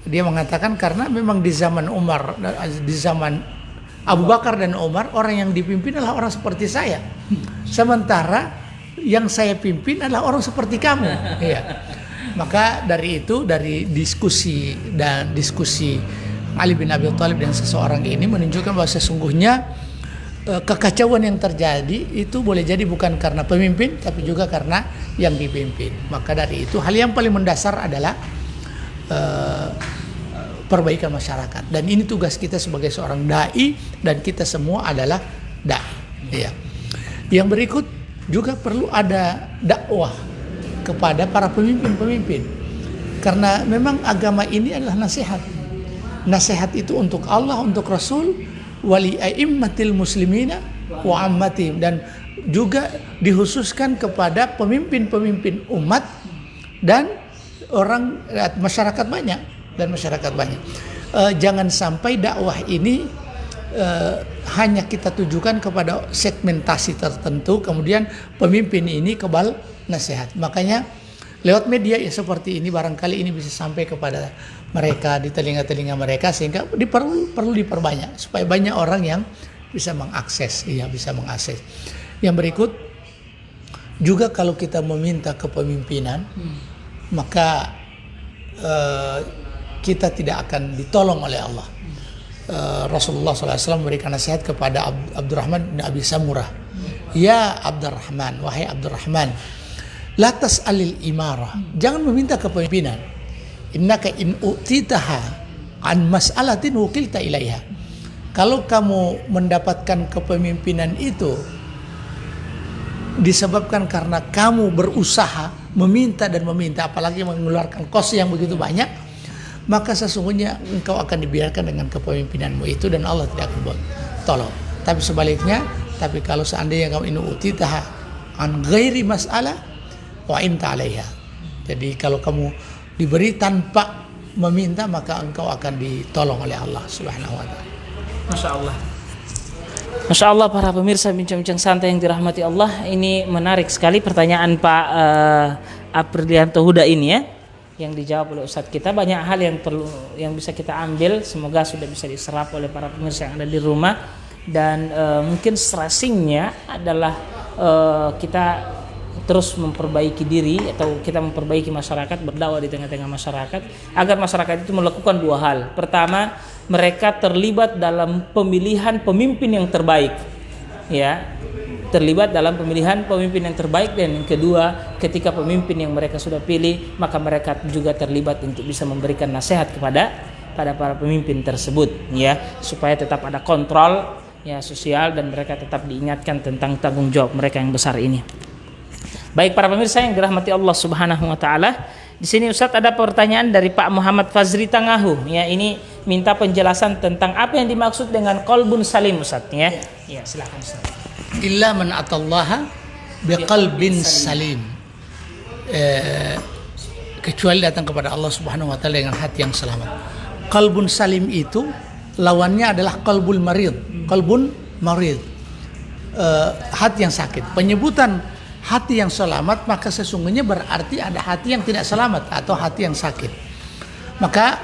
B: Dia mengatakan karena memang di zaman Umar, di zaman Abu Bakar dan Umar, orang yang dipimpin adalah orang seperti saya. Sementara yang saya pimpin adalah orang seperti kamu. Iya. Maka dari itu, dari diskusi Ali bin Abi Thalib dengan seseorang ini menunjukkan bahwa sesungguhnya kekacauan yang terjadi itu boleh jadi bukan karena pemimpin, tapi juga karena yang dipimpin. Maka dari itu hal yang paling mendasar adalah perbaikan masyarakat. Dan ini tugas kita sebagai seorang dai, dan kita semua adalah dai. Ya. Yang berikut juga perlu ada dakwah kepada para pemimpin-pemimpin. Karena memang agama ini adalah nasihat. Nasihat itu untuk Allah, untuk Rasul, wali aimmatil muslimina wa ammatihim, dan juga dikhususkan kepada pemimpin-pemimpin umat dan masyarakat banyak. Jangan sampai dakwah ini hanya kita tujukan kepada segmentasi tertentu, kemudian pemimpin ini kebal nasihat. Makanya lewat media ya seperti ini barangkali ini bisa sampai kepada mereka, di telinga-telinga mereka, sehingga perlu diperbanyak supaya banyak orang yang bisa mengakses. Yang berikut juga, kalau kita meminta kepemimpinan, maka kita tidak akan ditolong oleh Allah. Rasulullah SAW memberikan nasihat kepada Abdurrahman bin Abi Samurah. Ya Abdurrahman, wahai Abdurrahman, la tas'alil imarah, jangan meminta kepemimpinan. Innaka in u'titaha an mas'alatin wukilta ilaiha. Kalau kamu mendapatkan kepemimpinan itu disebabkan karena kamu berusaha meminta dan meminta, apalagi mengeluarkan kos yang begitu banyak, maka sesungguhnya engkau akan dibiarkan dengan kepemimpinanmu itu dan Allah tidak akan tolong. Tapi sebaliknya, tapi kalau seandainya kamu in u'titaha an ghairi mas'alah wa inta alaiha, jadi kalau kamu diberi tanpa meminta, maka engkau akan ditolong oleh Allah Subhanahu wa taala.
A: Masya Allah. Masya Allah, para pemirsa bincang-bincang santai yang dirahmati Allah. Ini menarik sekali pertanyaan Pak Aprilianto Huda ini ya, yang dijawab oleh Ustadz kita. Banyak hal yang bisa kita ambil, semoga sudah bisa diserap oleh para pemirsa yang ada di rumah. Dan mungkin stressingnya adalah kita terus memperbaiki diri, atau kita memperbaiki masyarakat, berdakwah di tengah-tengah masyarakat, agar masyarakat itu melakukan dua hal. Pertama, mereka terlibat dalam pemilihan pemimpin yang terbaik, ya, terlibat dalam pemilihan pemimpin yang terbaik. Dan yang kedua, ketika pemimpin yang mereka sudah pilih, maka mereka juga terlibat untuk bisa memberikan nasihat kepada para pemimpin tersebut, ya, supaya tetap ada kontrol ya sosial, dan mereka tetap diingatkan tentang tanggung jawab mereka yang besar ini. Baik para pemirsa yang dirahmati Allah Subhanahu wa taala, di sini Ustadz ada pertanyaan dari Pak Muhammad Fazri Tangahu. Ya, ini minta penjelasan tentang apa yang dimaksud dengan qalbun salim, Ustadz ya. Ya, silakan Ustadz.
B: Illa man atallaha biqalbin salim. Kecuali datang kepada Allah Subhanahu wa taala dengan hati yang selamat. Qalbun salim itu lawannya adalah qalbul marid. Qalbun marid. Hati yang sakit. Penyebutan hati yang selamat, maka sesungguhnya berarti ada hati yang tidak selamat atau hati yang sakit. Maka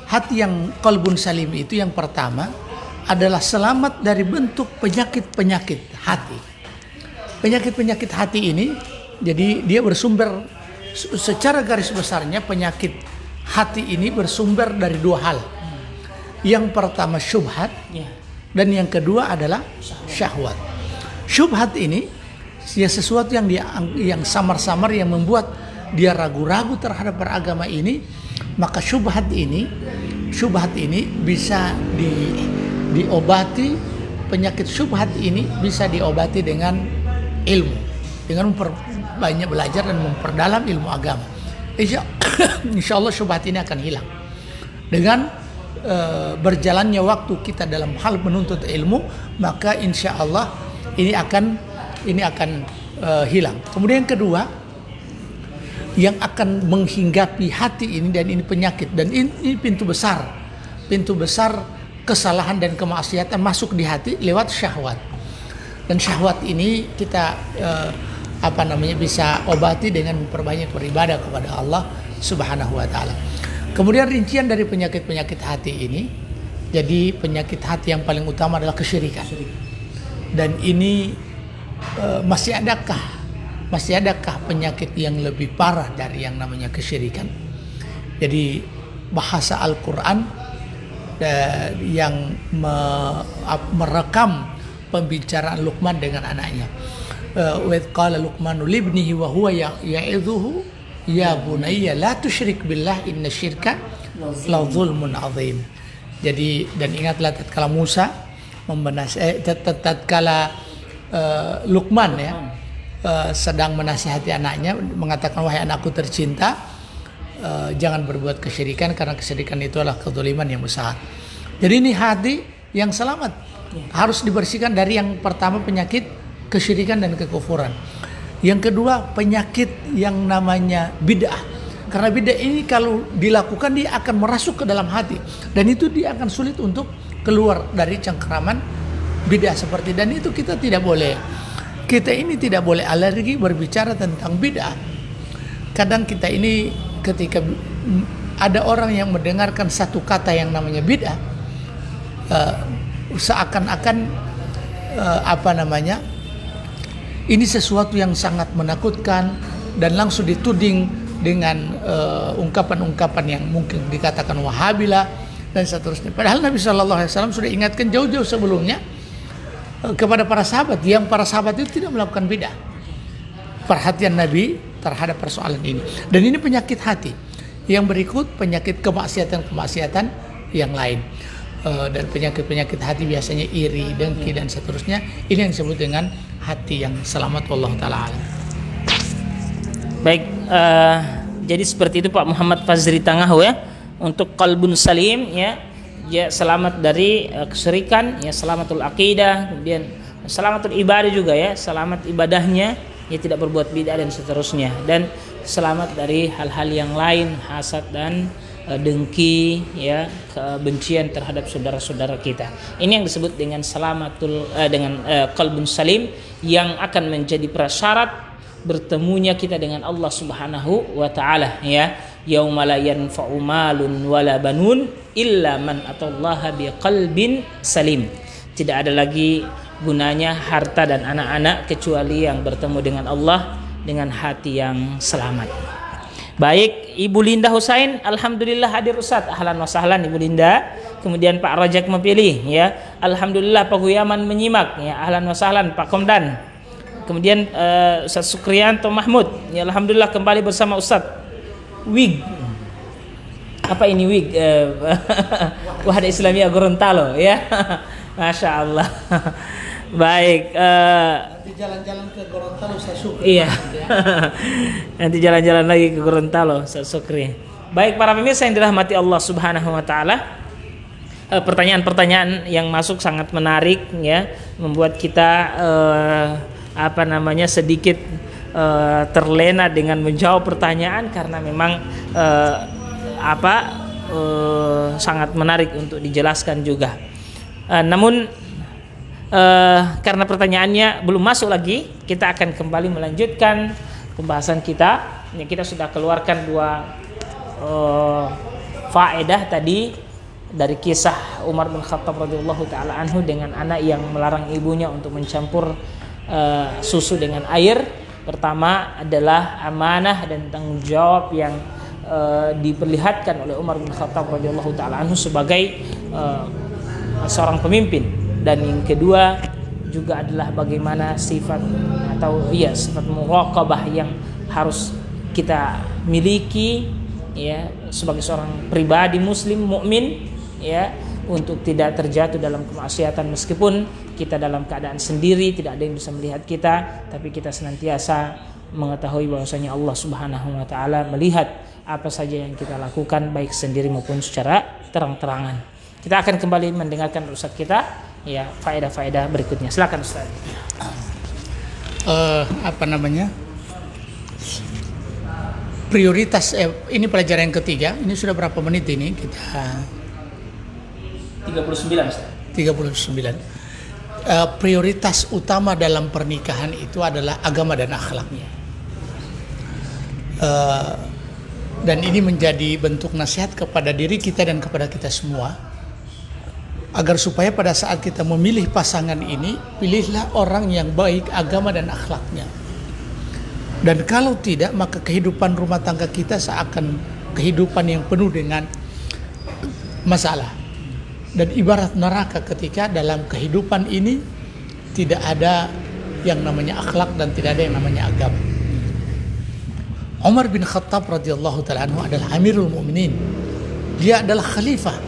B: hati yang qalbun salim itu yang pertama adalah selamat dari bentuk penyakit-penyakit hati. Penyakit-penyakit hati ini, jadi dia bersumber secara garis besarnya, penyakit hati ini bersumber dari dua hal. Yang pertama syubhat, dan yang kedua adalah syahwat. Syubhat ini ya sesuatu yang samar-samar, yang membuat dia ragu-ragu terhadap beragama ini. Maka syubhat ini bisa diobati. Penyakit syubhat ini bisa diobati dengan ilmu, dengan memperbanyak belajar dan memperdalam ilmu agama. Insya Allah syubhat ini akan hilang dengan berjalannya waktu kita dalam hal menuntut ilmu. Maka insya Allah ini akan hilang. Kemudian yang kedua, yang akan menghinggapi hati ini, dan ini penyakit, dan ini pintu besar kesalahan dan kemaksiatan masuk di hati lewat syahwat. Dan syahwat ini kita bisa obati dengan memperbanyak beribadah kepada Allah Subhanahu wa taala. Kemudian rincian dari penyakit-penyakit hati ini, jadi penyakit hati yang paling utama adalah kesyirikan. Dan ini masih adakah penyakit yang lebih parah dari yang namanya kesyirikan? Jadi bahasa Al-Qur'an yang merekam pembicaraan Luqman dengan anaknya. Wa qala Luqmanu libnihi wa huwa ya'idhuhu ya bunayya la tusyrik billah inna syirka la dzulmun adzim. Jadi, dan ingatlah tatkala Musa tatkala Luqman sedang menasihati anaknya, mengatakan, wahai anakku tercinta, jangan berbuat kesyirikan, karena kesyirikan itu adalah kezaliman yang besar. Jadi ini hati yang selamat harus dibersihkan dari yang pertama penyakit kesyirikan dan kekufuran. Yang kedua penyakit yang namanya bid'ah. Karena bid'ah ini kalau dilakukan dia akan merasuk ke dalam hati, dan itu dia akan sulit untuk keluar dari cengkeraman bid'ah seperti. Dan itu kita tidak boleh alergi berbicara tentang bid'ah. Kadang kita ini ketika ada orang yang mendengarkan satu kata yang namanya bid'ah, seakan-akan ini sesuatu yang sangat menakutkan, dan langsung dituding dengan ungkapan-ungkapan yang mungkin dikatakan wahabilah dan seterusnya. Padahal Nabi SAW sudah ingatkan jauh-jauh sebelumnya kepada para sahabat, yang para sahabat itu tidak melakukan bid'ah. Perhatian Nabi terhadap persoalan ini. Dan ini penyakit hati. Yang berikut penyakit kemaksiatan yang lain. Dan penyakit-penyakit hati biasanya iri, dengki, dan seterusnya. Ini yang disebut dengan hati yang selamat. Wallahu ta'ala alam.
A: Baik, jadi seperti itu Pak Muhammad Fazri Tangahu ya. Untuk qalbun salim ya selamat dari kesyirikan, ya selamatul aqidah, kemudian selamatul ibadah juga ya, selamat ibadahnya, ya tidak berbuat bid'ah dan seterusnya, dan selamat dari hal-hal yang lain, hasad dan dengki, ya kebencian terhadap saudara-saudara kita. Ini yang disebut dengan qalbun salim, yang akan menjadi prasyarat bertemunya kita dengan Allah Subhanahu wa taala, ya. Yauma la yanfa'u malun wala banun illa man atallaha biqalbin salim. Tidak ada lagi gunanya harta dan anak-anak kecuali yang bertemu dengan Allah dengan hati yang selamat. Baik, Ibu Linda Husain, alhamdulillah hadir Ustaz. Ahlan wa sahlan Ibu Linda. Kemudian Pak Rajak memilih, ya. Alhamdulillah Pak Guyaman menyimak, ya. Ahlan wa sahlan Pak Komdan. Kemudian Ustaz Sukriyanto Mahmud, ya alhamdulillah kembali bersama Ustaz. Wig. Apa ini wig? Wahda Islamiyah Gorontalo, ya. Masya Allah. Baik.
B: Nanti jalan-jalan ke Gorontalo saya Sukri.
A: Iya. Nanti jalan-jalan lagi ke Gorontalo saya Sukri. Baik para pemirsa yang dirahmati Allah Subhanahu wa taala. Pertanyaan-pertanyaan yang masuk sangat menarik, ya, membuat kita sedikit terlena dengan menjawab pertanyaan, karena memang sangat menarik untuk dijelaskan juga. Namun karena pertanyaannya belum masuk lagi, kita akan kembali melanjutkan pembahasan kita. Kita sudah keluarkan 2 faedah tadi dari kisah Umar bin Khattab radhiyallahu taala anhu dengan anak yang melarang ibunya untuk mencampur susu dengan air. Pertama adalah amanah dan tanggung jawab yang diperlihatkan oleh Umar bin Khattab radhiyallahu taala anhu sebagai seorang pemimpin, dan yang kedua juga adalah bagaimana sifat muraqabah yang harus kita miliki, ya, sebagai seorang pribadi muslim mukmin, ya, untuk tidak terjatuh dalam kemaksiatan meskipun kita dalam keadaan sendiri, tidak ada yang bisa melihat kita, tapi kita senantiasa mengetahui bahwasanya Allah Subhanahu wa taala melihat apa saja yang kita lakukan baik sendiri maupun secara terang-terangan. Kita akan kembali mendengarkan Ustaz kita, ya, faedah-faedah berikutnya. Silakan Ustaz.
B: prioritas ini pelajaran yang ketiga. Ini sudah berapa menit ini? Kita
A: 39 Ustaz.
B: 39. Prioritas utama dalam pernikahan itu adalah agama dan akhlaknya. Dan ini menjadi bentuk nasihat kepada diri kita dan kepada kita semua, agar supaya pada saat kita memilih pasangan ini, pilihlah orang yang baik agama dan akhlaknya. Dan kalau tidak, maka kehidupan rumah tangga kita seakan kehidupan yang penuh dengan masalah. Dan ibarat neraka ketika dalam kehidupan ini tidak ada yang namanya akhlak dan tidak ada yang namanya agama. Umar bin Khattab radhiyallahu taala anhu adalah Amirul Mukminin. Dia adalah khalifah.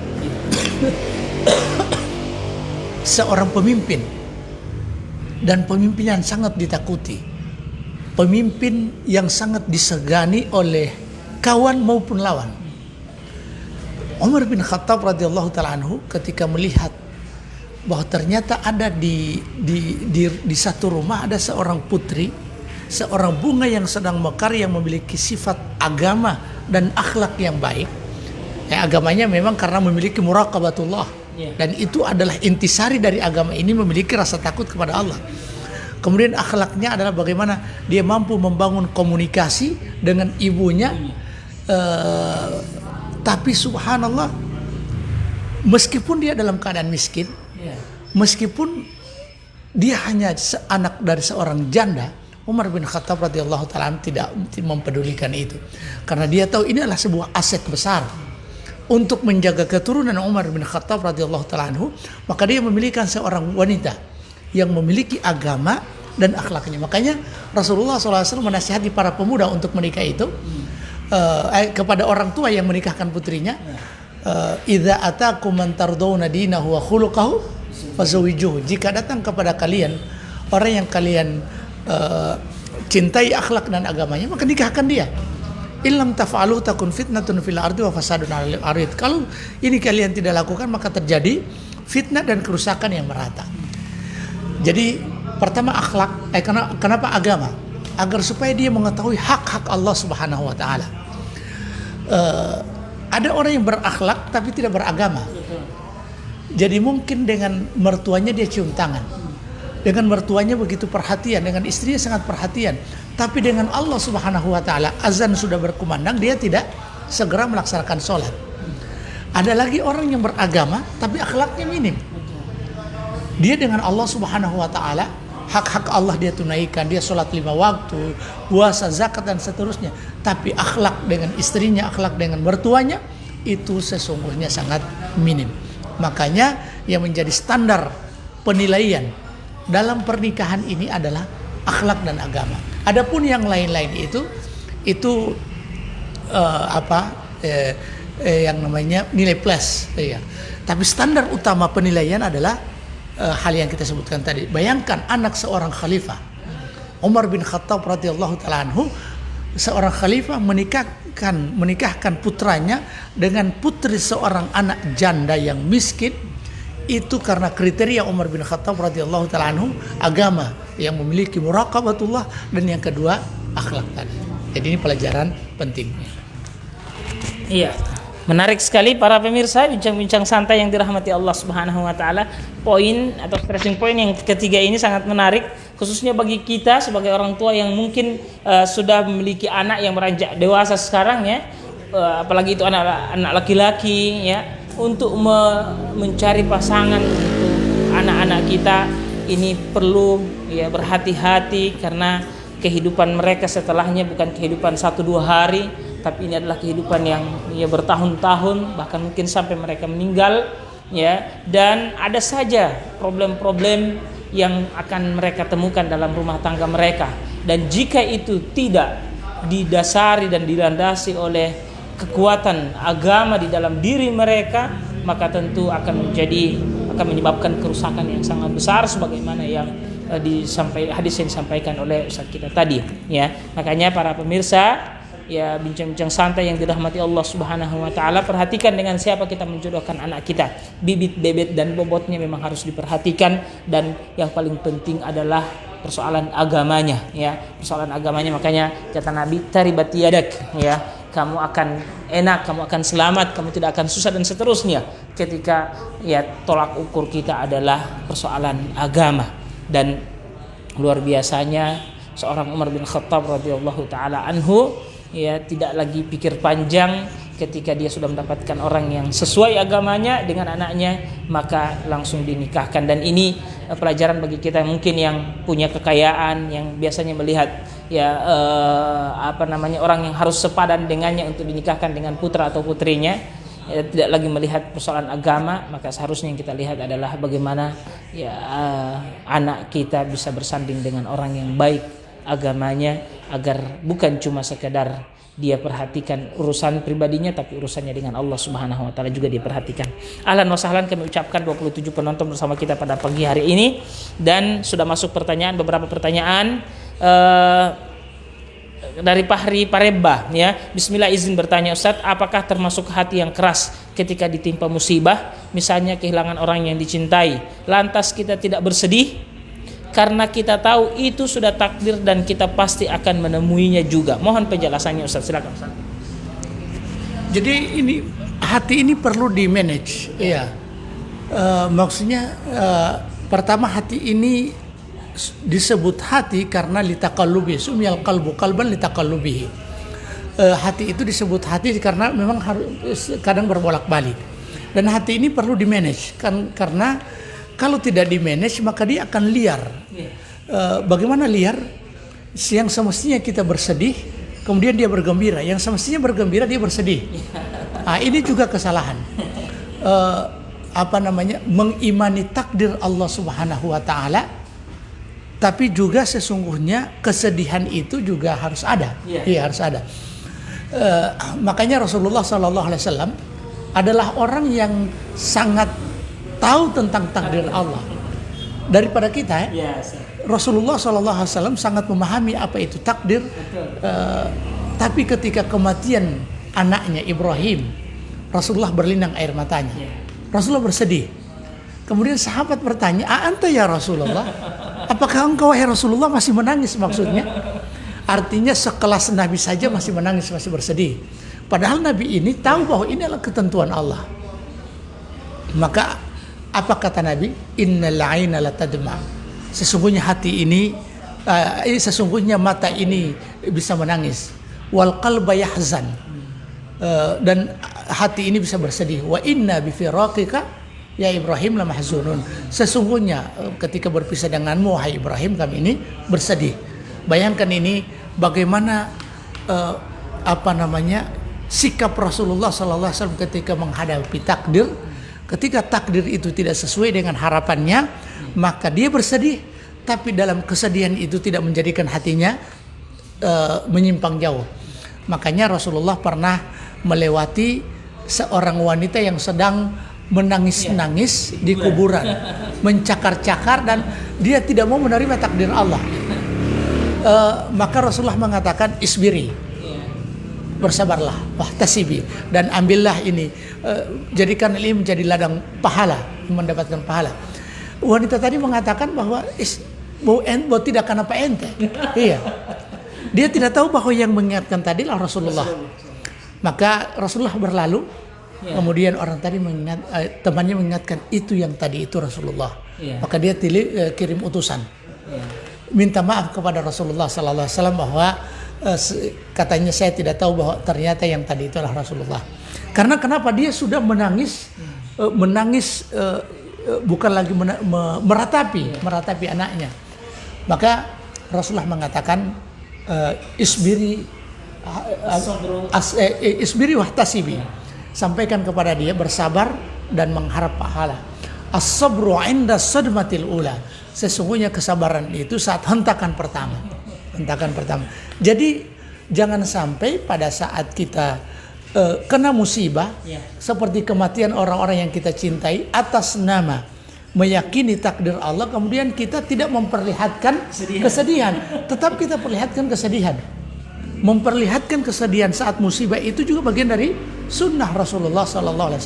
B: Seorang pemimpin, dan pemimpin yang sangat ditakuti, pemimpin yang sangat disegani oleh kawan maupun lawan. Umar bin Khattab radhiyallahu taala anhu ketika melihat bahwa ternyata ada di satu rumah ada seorang putri, seorang bunga yang sedang mekar yang memiliki sifat agama dan akhlak yang baik. Agamanya memang karena memiliki muraqabatullah, dan itu adalah intisari dari agama ini, memiliki rasa takut kepada Allah. Kemudian akhlaknya adalah bagaimana dia mampu membangun komunikasi dengan ibunya. Tapi subhanallah, meskipun dia dalam keadaan miskin, meskipun dia hanya anak dari seorang janda, Umar bin Khattab radhiyallahu taala tidak mempedulikan itu, karena dia tahu ini adalah sebuah aset besar untuk menjaga keturunan Umar bin Khattab radhiyallahu taala anhu. Maka dia memiliki seorang wanita yang memiliki agama dan akhlaknya. Makanya Rasulullah SAW menasihati para pemuda untuk menikah itu, kepada orang tua yang menikahkan putrinya, idza atakum man tardawna dinahu wa khuluquhu fazawijuhu. Jika datang kepada kalian orang yang kalian cintai akhlak dan agamanya, maka nikahkan dia. Illam taf'alu takun fitnatun fil ardi wa fasadun 'alal arid. Kalau ini kalian tidak lakukan, maka terjadi fitnah dan kerusakan yang merata. Jadi pertama akhlak, kenapa agama? Agar supaya dia mengetahui hak-hak Allah Subhanahu wa taala. Ada orang yang berakhlak tapi tidak beragama. Jadi mungkin dengan mertuanya dia cium tangan, dengan mertuanya begitu perhatian, dengan istrinya sangat perhatian, tapi dengan Allah Subhanahu wa taala azan sudah berkumandang, dia tidak segera melaksanakan sholat. Ada lagi orang yang beragama tapi akhlaknya minim. Dia dengan Allah Subhanahu wa taala, hak-hak Allah dia tunaikan, dia sholat 5 waktu, puasa, zakat dan seterusnya. Tapi akhlak dengan istrinya, akhlak dengan mertuanya, itu sesungguhnya sangat minim. Makanya yang menjadi standar penilaian dalam pernikahan ini adalah akhlak dan agama. Adapun yang lain-lain itu yang namanya nilai plus, ya. Tapi standar utama penilaian adalah hal yang kita sebutkan tadi. Bayangkan anak seorang khalifah, Umar bin Khattab radhiyallahu taala anhu, seorang khalifah menikahkan putranya dengan putri seorang anak janda yang miskin. Itu karena kriteria Umar bin Khattab radhiyallahu taala anhu, agama yang memiliki muraqabatullah, dan yang kedua akhlak tadi. Jadi ini pelajaran penting.
A: Iya. Menarik sekali para pemirsa, bincang-bincang santai yang dirahmati Allah Subhanahu wa taala. Poin atau stressing point yang ketiga ini sangat menarik, khususnya bagi kita sebagai orang tua yang mungkin sudah memiliki anak yang beranjak dewasa sekarang, ya. Apalagi itu anak laki-laki, ya. Untuk mencari pasangan untuk anak-anak kita ini perlu, ya, berhati-hati, karena kehidupan mereka setelahnya bukan kehidupan 1-2 hari, tapi ini adalah kehidupan yang, ya, bertahun-tahun, bahkan mungkin sampai mereka meninggal, ya. Dan ada saja problem-problem yang akan mereka temukan dalam rumah tangga mereka, dan jika itu tidak didasari dan dilandasi oleh kekuatan agama di dalam diri mereka, maka tentu akan menyebabkan kerusakan yang sangat besar, sebagaimana yang hadis yang disampaikan oleh Ustaz kita tadi, ya. Makanya para pemirsa, ya, bincang-bincang santai yang dirahmati Allah Subhanahu wa taala, perhatikan dengan siapa kita menjodohkan anak kita. Bibit, bebet dan bobotnya memang harus diperhatikan, dan yang paling penting adalah persoalan agamanya, ya, persoalan agamanya. Makanya kata Nabi, taribat yadak, ya, kamu akan enak, kamu akan selamat, kamu tidak akan susah dan seterusnya. Ketika ya tolak ukur kita adalah persoalan agama. Dan luar biasanya seorang Umar bin Khattab radhiyallahu taala anhu, ya, tidak lagi pikir panjang. Ketika dia sudah mendapatkan orang yang sesuai agamanya dengan anaknya, maka langsung dinikahkan. Dan ini pelajaran bagi kita mungkin yang punya kekayaan, yang biasanya melihat ya orang yang harus sepadan dengannya untuk dinikahkan dengan putra atau putrinya, ya, tidak lagi melihat persoalan agama. Maka seharusnya yang kita lihat adalah bagaimana ya anak kita bisa bersanding dengan orang yang baik agamanya, agar bukan cuma sekedar dia perhatikan urusan pribadinya, tapi urusannya dengan Allah Subhanahu wa taala juga dia perhatikan. Ahlan wa sahlan, kami ucapkan 27 penonton bersama kita pada pagi hari ini, dan sudah masuk beberapa pertanyaan dari Fahri Pareba, ya. Bismillah, izin bertanya Ustadz, apakah termasuk hati yang keras ketika ditimpa musibah, misalnya kehilangan orang yang dicintai, lantas kita tidak bersedih karena kita tahu itu sudah takdir dan kita pasti akan menemuinya juga? Mohon penjelasannya Ustaz, silakan Ustaz.
B: Jadi ini hati ini perlu di manage, ya. Maksudnya pertama, hati ini disebut hati karena litaqallubi, sumiyal qalbu qalban litaqallubihi. Hati itu disebut hati karena memang harus kadang berbolak-balik. Dan hati ini perlu di manage karena kalau tidak di-manage maka dia akan liar. Bagaimana liar? Yang semestinya kita bersedih, kemudian dia bergembira. Yang semestinya bergembira, dia bersedih. Nah, ini juga kesalahan. Mengimani takdir Allah Subhanahu wa taala, tapi juga sesungguhnya kesedihan itu juga harus ada. Iya, harus ada. Makanya Rasulullah SAW adalah orang yang sangat tahu tentang takdir Allah daripada kita. Rasulullah SAW sangat memahami apa itu takdir. Tapi ketika kematian anaknya Ibrahim, Rasulullah berlinang air matanya. Rasulullah bersedih. Kemudian sahabat bertanya, "Anta ya Rasulullah? Apakah engkau wahai Rasulullah masih menangis?" Maksudnya artinya sekelas Nabi saja masih menangis, masih bersedih. Padahal Nabi ini tahu bahwa ini adalah ketentuan Allah. Maka apa kata Nabi? Innal 'aina latadma. Sesungguhnya hati ini, sesungguhnya mata ini bisa menangis. Wal qalba yahzan. Dan hati ini bisa bersedih. Wa inna bi firaqika ya Ibrahim lamahzunun. Sesungguhnya ketika berpisah denganmu wahai Ibrahim, kami ini bersedih. Bayangkan ini bagaimana sikap Rasulullah SAW ketika menghadapi takdir. Ketika takdir itu tidak sesuai dengan harapannya, maka dia bersedih, tapi dalam kesedihan itu tidak menjadikan hatinya menyimpang jauh. Makanya Rasulullah pernah melewati seorang wanita yang sedang menangis-nangis di kuburan, mencakar-cakar, dan dia tidak mau menerima takdir Allah. Maka Rasulullah mengatakan, isbiri, bersabarlah, wahtasibi, dan ambillah ini, jadikan ini menjadi ladang pahala, mendapatkan pahala. Wanita tadi mengatakan bahwa bahwa tidak akan apa ente. Iya. Dia tidak tahu bahwa yang mengingatkan tadi adalah Rasulullah. Maka Rasulullah berlalu, kemudian orang tadi temannya mengingatkan, itu yang tadi itu Rasulullah. Maka dia kirim utusan, minta maaf kepada Rasulullah sallallahu alaihi wasallam bahwa katanya saya tidak tahu bahwa ternyata yang tadi itu adalah Rasulullah. Karena kenapa? Dia sudah menangis, bukan lagi meratapi anaknya. Maka Rasulullah mengatakan, isbiri wahtasibi, sampaikan kepada dia bersabar dan mengharap pahala. As-sabru 'inda sadmatil ula, sesungguhnya kesabaran itu saat hentakan pertama. Jadi jangan sampai pada saat kita kena musibah seperti kematian orang-orang yang kita cintai atas nama meyakini takdir Allah, kemudian kita tidak memperlihatkan kesedihan. Tetap kita perlihatkan kesedihan. Memperlihatkan kesedihan saat musibah itu juga bagian dari sunnah Rasulullah SAW.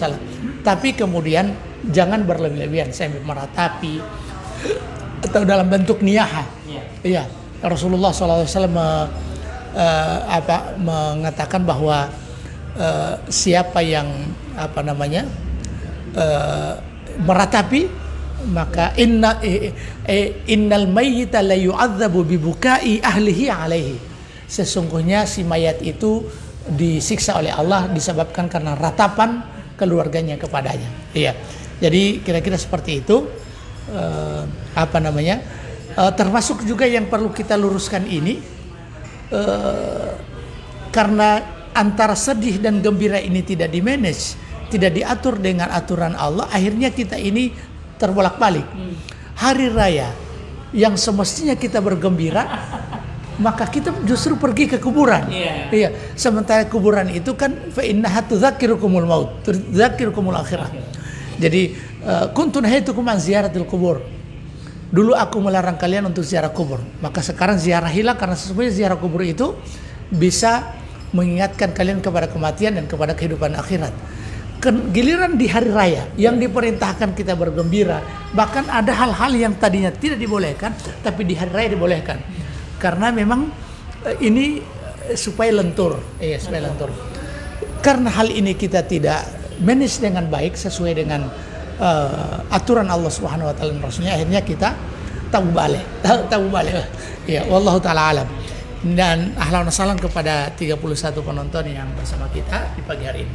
B: Tapi kemudian jangan berlebih-lebihan sampai meratapi atau dalam bentuk niyaha. Iya, Rasulullah SAW mengatakan bahwa siapa yang meratapi, maka innal mayyita la yu'adzabu bibukai ahlihi alaihi. Sesungguhnya si mayat itu disiksa oleh Allah disebabkan karena ratapan keluarganya kepadanya. Iya. Jadi kira-kira seperti itu. Termasuk juga yang perlu kita luruskan ini, karena antara sedih dan gembira ini tidak dimanage, tidak diatur dengan aturan Allah, akhirnya kita ini terbolak-balik. Hari raya yang semestinya kita bergembira, maka kita justru pergi ke kuburan. Iya. Sementara kuburan itu kan fa innaha tudzakirukumul maut, tudzakirukumul akhirah. Jadi kuntu nahaitukum an ziyaratil kubur. Dulu aku melarang kalian untuk ziarah kubur, maka sekarang ziarah hilang, karena sesungguhnya ziarah kubur itu bisa mengingatkan kalian kepada kematian dan kepada kehidupan akhirat. Giliran di hari raya yang diperintahkan kita bergembira, bahkan ada hal-hal yang tadinya tidak dibolehkan tapi di hari raya dibolehkan, karena memang ini supaya lentur, supaya lentur. Karena hal ini kita tidak manage dengan baik sesuai dengan aturan Allah Subhanahu wa taala dan Rasulnya, akhirnya kita tahu balik. Ya, wallahu taala alam. Dan ahlan wa sahlan kepada 31 penonton yang bersama kita di pagi hari ini.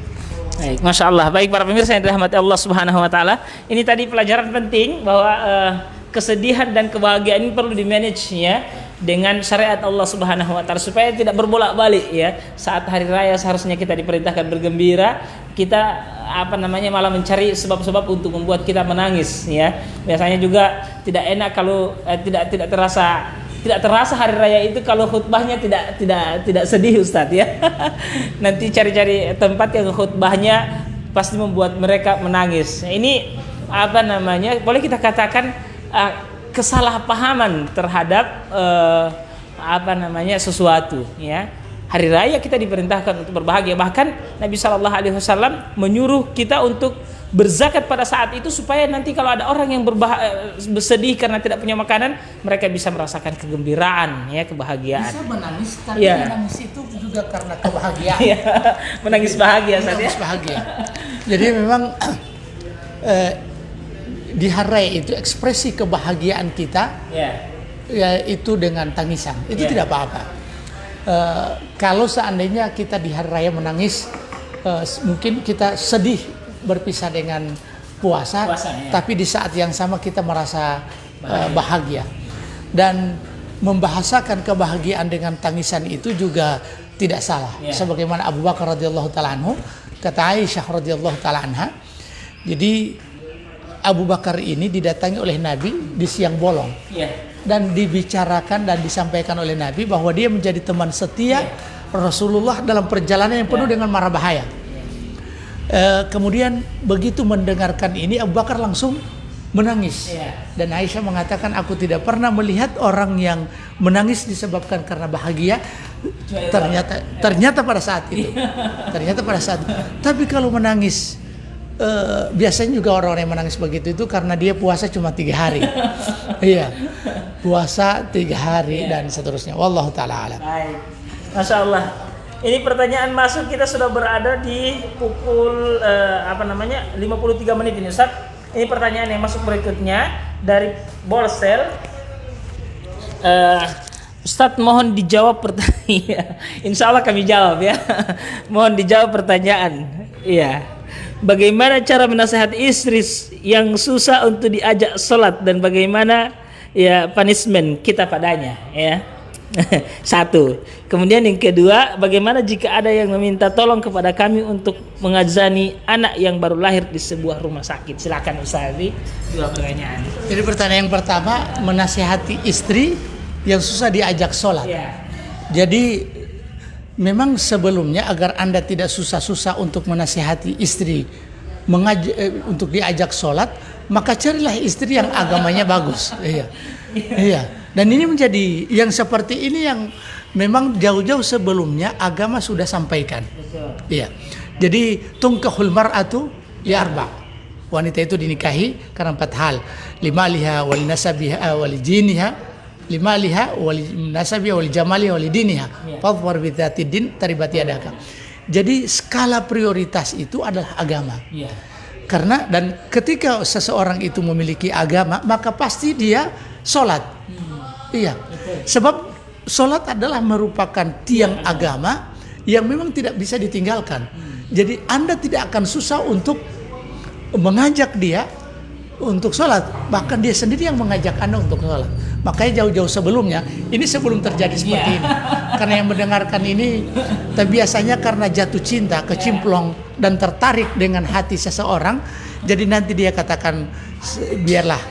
A: Baik, Masya Allah. Baik para pemirsa yang dirahmati Allah Subhanahu wa taala. Ini tadi pelajaran penting bahwa kesedihan dan kebahagiaan ini perlu di-manage ya dengan syariat Allah Subhanahu wa taala supaya tidak berbolak-balik ya. Saat hari raya seharusnya kita diperintahkan bergembira, kita malah mencari sebab-sebab untuk membuat kita menangis ya. Biasanya juga tidak enak kalau tidak terasa hari raya itu kalau khutbahnya tidak sedih Ustadz ya. Nanti cari-cari tempat yang khutbahnya pasti membuat mereka menangis. Ini boleh kita katakan kesalahpahaman terhadap sesuatu ya. Hari raya kita diperintahkan untuk berbahagia, bahkan Nabi SAW menyuruh kita untuk berzakat pada saat itu supaya nanti kalau ada orang yang bersedih karena tidak punya makanan, mereka bisa merasakan kegembiraan ya, kebahagiaan.
B: Bisa menangis, tapi menangis itu juga karena kebahagiaan.
A: Menangis bahagia saja.
B: Menangis bahagia. Jadi memang di hari raya itu ekspresi kebahagiaan kita ya itu dengan tangisan, itu tidak apa-apa. Kalau seandainya kita di hari raya menangis, mungkin kita sedih berpisah dengan puasa tapi di saat yang sama kita merasa bahagia. Dan membahasakan kebahagiaan dengan tangisan itu juga tidak salah. Sebagaimana Abu Bakar radhiyallahu taala anhu, kata Aisyah radhiyallahu taala anha, jadi Abu Bakar ini didatangi oleh Nabi di siang bolong. Dan dibicarakan dan disampaikan oleh Nabi bahwa dia menjadi teman setia Rasulullah dalam perjalanan yang penuh dengan mara bahaya. Kemudian begitu mendengarkan ini, Abu Bakar langsung menangis. Dan Aisyah mengatakan, aku tidak pernah melihat orang yang menangis disebabkan karena bahagia. Ternyata pada saat itu. Tapi kalau menangis, biasanya juga orang-orang yang menangis begitu itu karena dia puasa cuma 3 hari. Puasa 3 hari dan seterusnya. Wallahu taala alam.
A: Baik. Masya Allah. Ini pertanyaan masuk, kita sudah berada di pukul 53 menit ini Ustaz. Ini pertanyaan yang masuk berikutnya dari Borsel. Ustaz mohon dijawab pertanyaan. Insya Allah kami jawab ya. Mohon dijawab pertanyaan. Iya. Bagaimana cara menasihati istri yang susah untuk diajak sholat dan bagaimana punishment kita padanya ya. Satu. Kemudian yang kedua, bagaimana jika ada yang meminta tolong kepada kami untuk mengazani anak yang baru lahir di sebuah rumah sakit. Silakan Ustaz, dua pertanyaan.
B: Jadi pertanyaan yang pertama, menasihati istri yang susah diajak sholat. Jadi memang sebelumnya agar Anda tidak susah-susah untuk menasihati istri untuk diajak sholat, maka carilah istri yang agamanya bagus. Dan ini menjadi yang seperti ini yang memang jauh-jauh sebelumnya agama sudah sampaikan. Jadi tungkahul mar'atu li arba'. Wanita itu dinikahi karena 4 hal. Limaliha wal nasabiha wal jiniha, limaliha wal nasabiha wal jamaliha wal diniha. Fadhfar bi dzati din taribat yadaka. Jadi skala prioritas itu adalah agama. Karena dan ketika seseorang itu memiliki agama, maka pasti dia sholat. Iya. Sebab sholat adalah merupakan tiang agama yang memang tidak bisa ditinggalkan. Jadi Anda tidak akan susah untuk mengajak dia untuk sholat. Bahkan dia sendiri yang mengajak Anda untuk sholat. Makanya jauh-jauh sebelumnya, ini sebelum terjadi seperti ini. Karena yang mendengarkan ini biasanya karena jatuh cinta, kecimplung dan tertarik dengan hati seseorang. Jadi nanti dia katakan, biarlah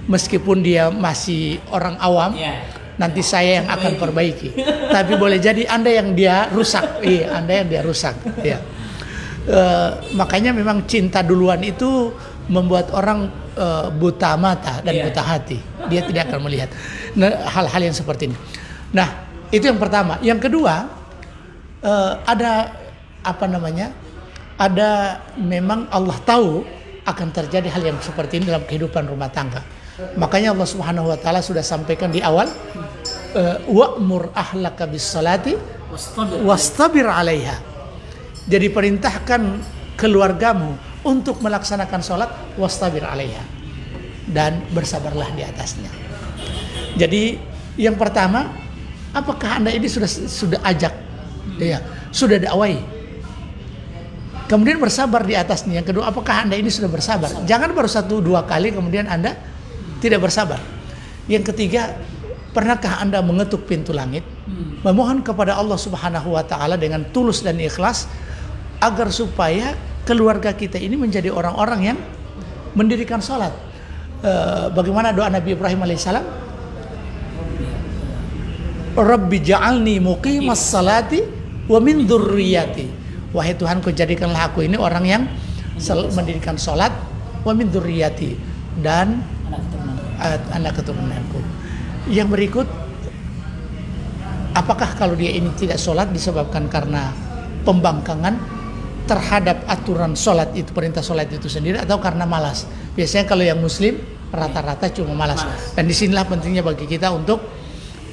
B: meskipun dia masih orang awam, nanti saya yang akan perbaiki. Tapi boleh jadi Anda yang dia rusak. Iya, Anda yang dia rusak. Iya. Makanya memang cinta duluan itu membuat orang buta mata dan buta hati. Dia tidak akan melihat hal-hal yang seperti ini. Nah, itu yang pertama. Yang kedua, ada apa namanya? Ada memang Allah tahu akan terjadi hal yang seperti ini dalam kehidupan rumah tangga. Makanya Allah Subhanahu wa taala sudah sampaikan di awal, wa'mur ahlaka bis salati wastabir 'alaiha. Jadi perintahkan keluargamu untuk melaksanakan salat wastabir 'alaiha, dan bersabarlah di atasnya. Jadi yang pertama, apakah Anda ini sudah ajak, ya, sudah dakwai? Kemudian bersabar di atasnya. Yang kedua, apakah Anda ini sudah bersabar? Jangan baru 1-2 kali kemudian Anda tidak bersabar. Yang ketiga, pernahkah Anda mengetuk pintu langit, memohon kepada Allah Subhanahu wa taala dengan tulus dan ikhlas agar supaya keluarga kita ini menjadi orang-orang yang mendirikan salat. Bagaimana doa Nabi Ibrahim alaihissalam? Rabbi ja'alni muqimas salati wa min dzurriyyati. Wahai Tuhanku, jadikanlah aku ini orang yang mendirikan salat, wa min dzurriyyati, dan anak keturunanku. Yang berikut, apakah kalau dia ini tidak sholat disebabkan karena pembangkangan terhadap aturan sholat itu, perintah sholat itu sendiri, atau karena malas? Biasanya kalau yang muslim rata-rata cuma malas. Dan disinilah pentingnya bagi kita untuk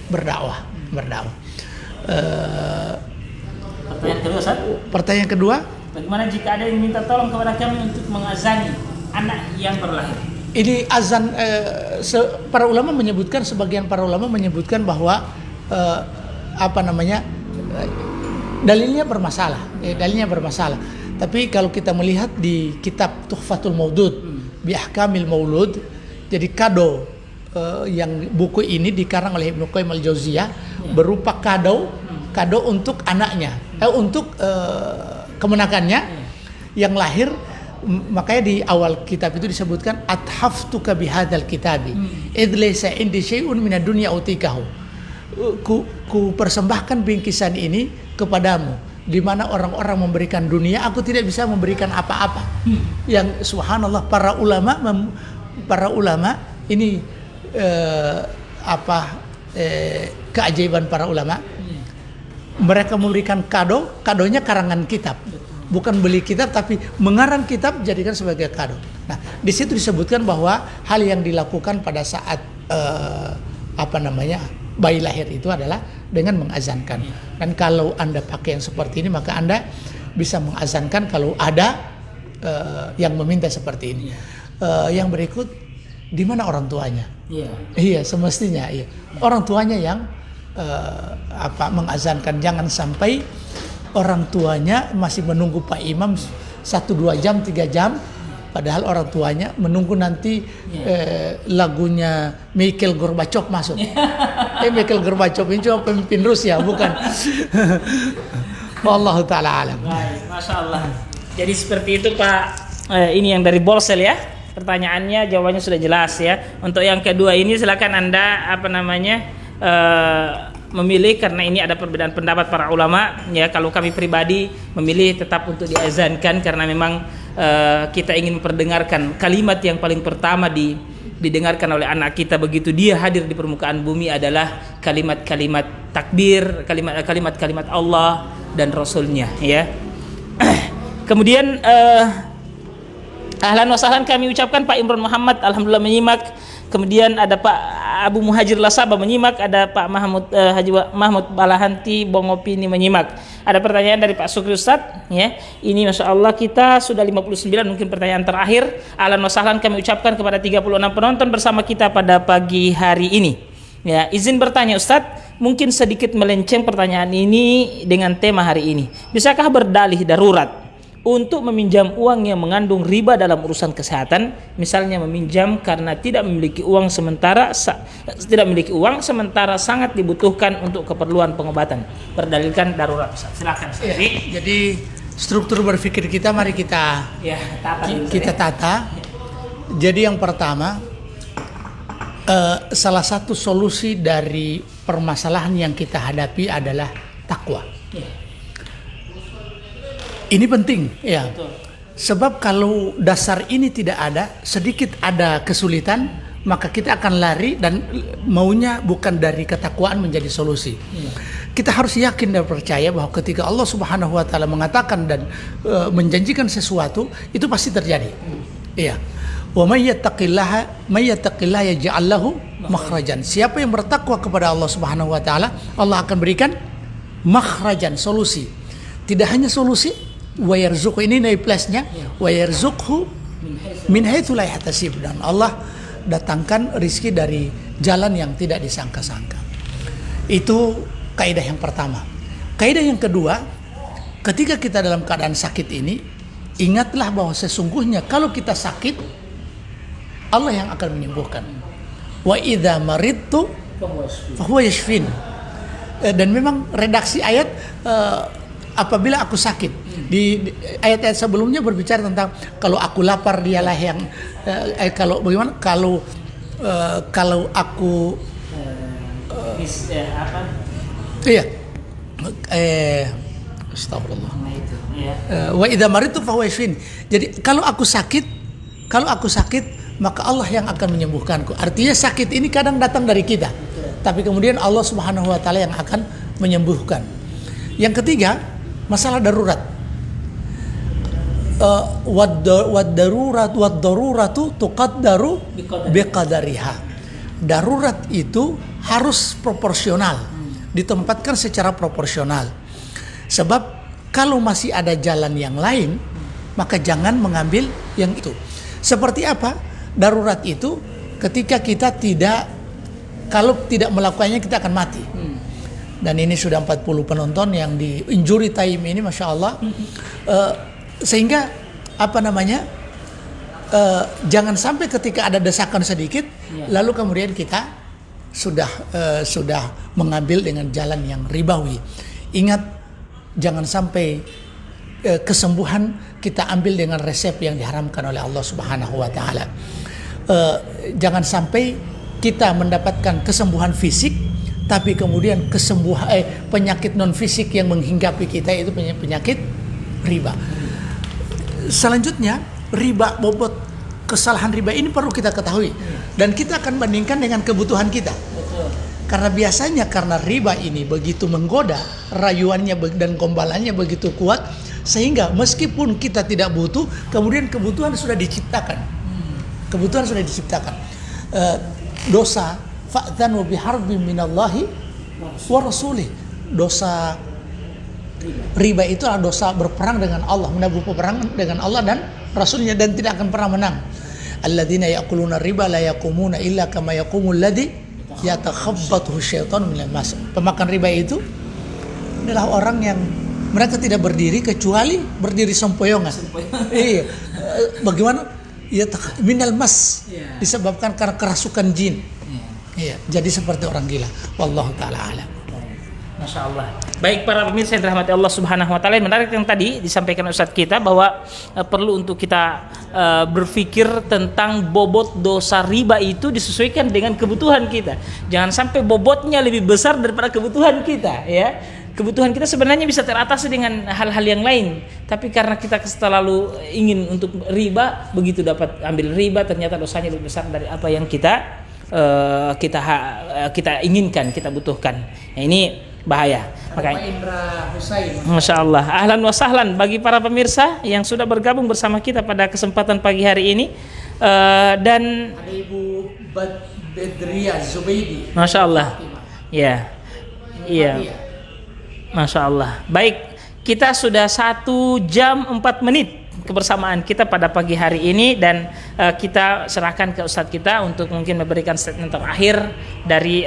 B: berdakwah.
A: Pertanyaan kedua, Ustaz.
B: Pertanyaan kedua,
A: Bagaimana jika ada yang minta tolong kepada kami untuk mengazani anak yang berlahir?
B: ini azan, para ulama menyebutkan, sebagian para ulama menyebutkan bahwa dalilnya bermasalah. Tapi kalau kita melihat di kitab Tuhfatul Maudud bi Ahkamil Maulud, jadi kado yang buku ini dikarang oleh Ibnu Qayyim al-Jauziyah berupa kado untuk anaknya, untuk kemenakannya yang lahir. Makanya di awal kitab itu disebutkan athaftuka bihadzal kitabi id laysa indi syai'un minad dunya utikahu. Ku persembahkan bingkisan ini kepadamu, di mana orang-orang memberikan dunia, aku tidak bisa memberikan apa-apa. Yang subhanallah, para ulama ini keajaiban para ulama. Mereka memberikan kadonya karangan kitab. Bukan beli kitab, tapi mengarang kitab jadikan sebagai kado. Nah, di situ disebutkan bahwa hal yang dilakukan pada saat bayi lahir itu adalah dengan mengazankan. Dan kalau Anda pakai yang seperti ini, maka Anda bisa mengazankan kalau ada yang meminta seperti ini. Yang berikut, di mana orang tuanya? Iya, semestinya iya. Orang tuanya yang mengazankan. Jangan sampai orang tuanya masih menunggu Pak Imam 1-2 jam, 3 jam, padahal orang tuanya menunggu nanti lagunya Mikhail Gorbachev masuk. Mikhail Gorbachev ini cuma pemimpin Rusia, bukan. Wallahu taala alam.
A: Baik, Masya Allah. Jadi seperti itu Pak. Ini yang dari Bolsel ya. Pertanyaannya, jawabannya sudah jelas ya. Untuk yang kedua ini silakan Anda memilih, karena ini ada perbedaan pendapat para ulama ya. Kalau kami pribadi memilih tetap untuk diazankan, karena memang kita ingin memperdengarkan kalimat yang paling pertama didengarkan oleh anak kita begitu dia hadir di permukaan bumi adalah kalimat-kalimat takbir, kalimat-kalimat Allah dan Rasulnya ya. Kemudian Ahlan wa sahlan kami ucapkan Pak Imron Muhammad, alhamdulillah menyimak. Kemudian ada Pak Abu Muhajir Lasaba menyimak, ada Pak Haji Mahmud Balahanti Bongopini menyimak. Ada pertanyaan dari Pak Sukri Ustadz, ya. Ini Masya Allah kita sudah 59, mungkin pertanyaan terakhir. Ahlan wa sahlan kami ucapkan kepada 36 penonton bersama kita pada pagi hari ini. Ya, izin bertanya Ustadz, mungkin sedikit melenceng pertanyaan ini dengan tema hari ini. Bisakah berdalih darurat untuk meminjam uang yang mengandung riba dalam urusan kesehatan, misalnya meminjam karena tidak memiliki uang sementara sangat dibutuhkan untuk keperluan pengobatan, berdalilkan darurat. Silakan.
B: Ya, jadi struktur berpikir kita mari kita tata. Jadi yang pertama, salah satu solusi dari permasalahan yang kita hadapi adalah takwa. Ini penting, ya.
A: Betul.
B: Sebab kalau dasar ini tidak ada, sedikit ada kesulitan, maka kita akan lari dan maunya bukan dari ketakwaan menjadi solusi. Kita harus yakin dan percaya bahwa ketika Allah Subhanahu wa taala mengatakan dan menjanjikan sesuatu, itu pasti terjadi. Iya. Wa may yattaqillaha yaj'al lahu makhrajan. Siapa yang bertakwa kepada Allah Subhanahu wa taala, Allah akan berikan makhrajan, solusi. Tidak hanya solusi, wa yarzuqhu, ini nilai plusnya, wa yarzuqhu min haitsu la yahtasib, dan Allah datangkan rizki dari jalan yang tidak disangka-sangka. Itu kaidah yang pertama. Kaidah yang kedua, ketika kita dalam keadaan sakit ini, ingatlah bahwa sesungguhnya kalau kita sakit, Allah yang akan menyembuhkan. Wa idza maridtu fa huwa yashfin. Dan memang redaksi ayat apabila aku sakit, di ayat-ayat sebelumnya berbicara tentang kalau aku lapar dialah yang kalau bagaimana kalau aku astagfirullah, wa idza maridtu fa huwa yashfin. Jadi kalau aku sakit maka Allah yang akan menyembuhkanku. Artinya sakit ini kadang datang dari kita, tapi kemudian Allah Subhanahu wa taala yang akan menyembuhkan. Yang ketiga, masalah darurat. Wad-daruratu tuqaddaru biqadariha. Darurat itu harus proporsional, ditempatkan secara proporsional. Sebab kalau masih ada jalan yang lain, maka jangan mengambil yang itu. Seperti apa? Darurat itu ketika kita kalau tidak melakukannya kita akan mati. Dan ini sudah 40 penonton yang di injury time ini, Masya Allah. Sehingga jangan sampai ketika ada desakan sedikit, lalu kemudian kita sudah mengambil dengan jalan yang ribawi. Ingat, jangan sampai kesembuhan kita ambil dengan resep yang diharamkan oleh Allah Subhanahu wa taala. Jangan sampai kita mendapatkan kesembuhan fisik, tapi kemudian penyakit non fisik yang menghinggapi kita itu penyakit riba. Selanjutnya, riba, bobot kesalahan riba ini perlu kita ketahui, dan kita akan bandingkan dengan kebutuhan kita. Karena biasanya karena riba ini begitu menggoda, rayuannya dan gombalannya begitu kuat, sehingga meskipun kita tidak butuh, kemudian kebutuhan sudah diciptakan. Dosa fa'dhanu biharbin minallahi wa rasulih. Dosa riba itu adalah dosa berperang dengan Allah, menabuh peperangan dengan Allah dan Rasulnya, dan tidak akan pernah menang. Alladzina ya'kuluna riba la yaqumuna illa kama yaqumul ladzi yatakhabbathu syaitanu minal mas. Pemakan riba itu adalah orang yang mereka tidak berdiri kecuali berdiri sempoyongan. Iya. Bagaimana? Ya, minal mas, disebabkan karena kerasukan jin. Iya, jadi seperti orang gila. Wallahu taala alam.
A: Masya Allah. Baik para pemirsa yang dirahmati Allah Subhanahu wa taala, menarik yang tadi disampaikan Ustadz kita bahwa perlu untuk kita berpikir tentang bobot dosa riba itu disesuaikan dengan kebutuhan kita. Jangan sampai bobotnya lebih besar daripada kebutuhan kita, ya. Kebutuhan kita sebenarnya bisa teratasi dengan hal-hal yang lain, tapi karena kita terlalu ingin untuk riba, begitu dapat ambil riba ternyata dosanya lebih besar dari apa yang kita inginkan, kita butuhkan. Nah, ini bahaya.
B: Pak
A: Makanya
B: Indra Husain.
A: Masya Allah, ahlan wa sahlan bagi para pemirsa yang sudah bergabung bersama kita pada kesempatan pagi hari ini. Dan
B: Ada Ibu Bedria Zubaidi.
A: Masya Allah, ya, iya, Masya Allah. Baik, kita sudah 1 jam 4 menit kebersamaan kita pada pagi hari ini, dan kita serahkan ke Ustadz kita untuk mungkin memberikan statement terakhir dari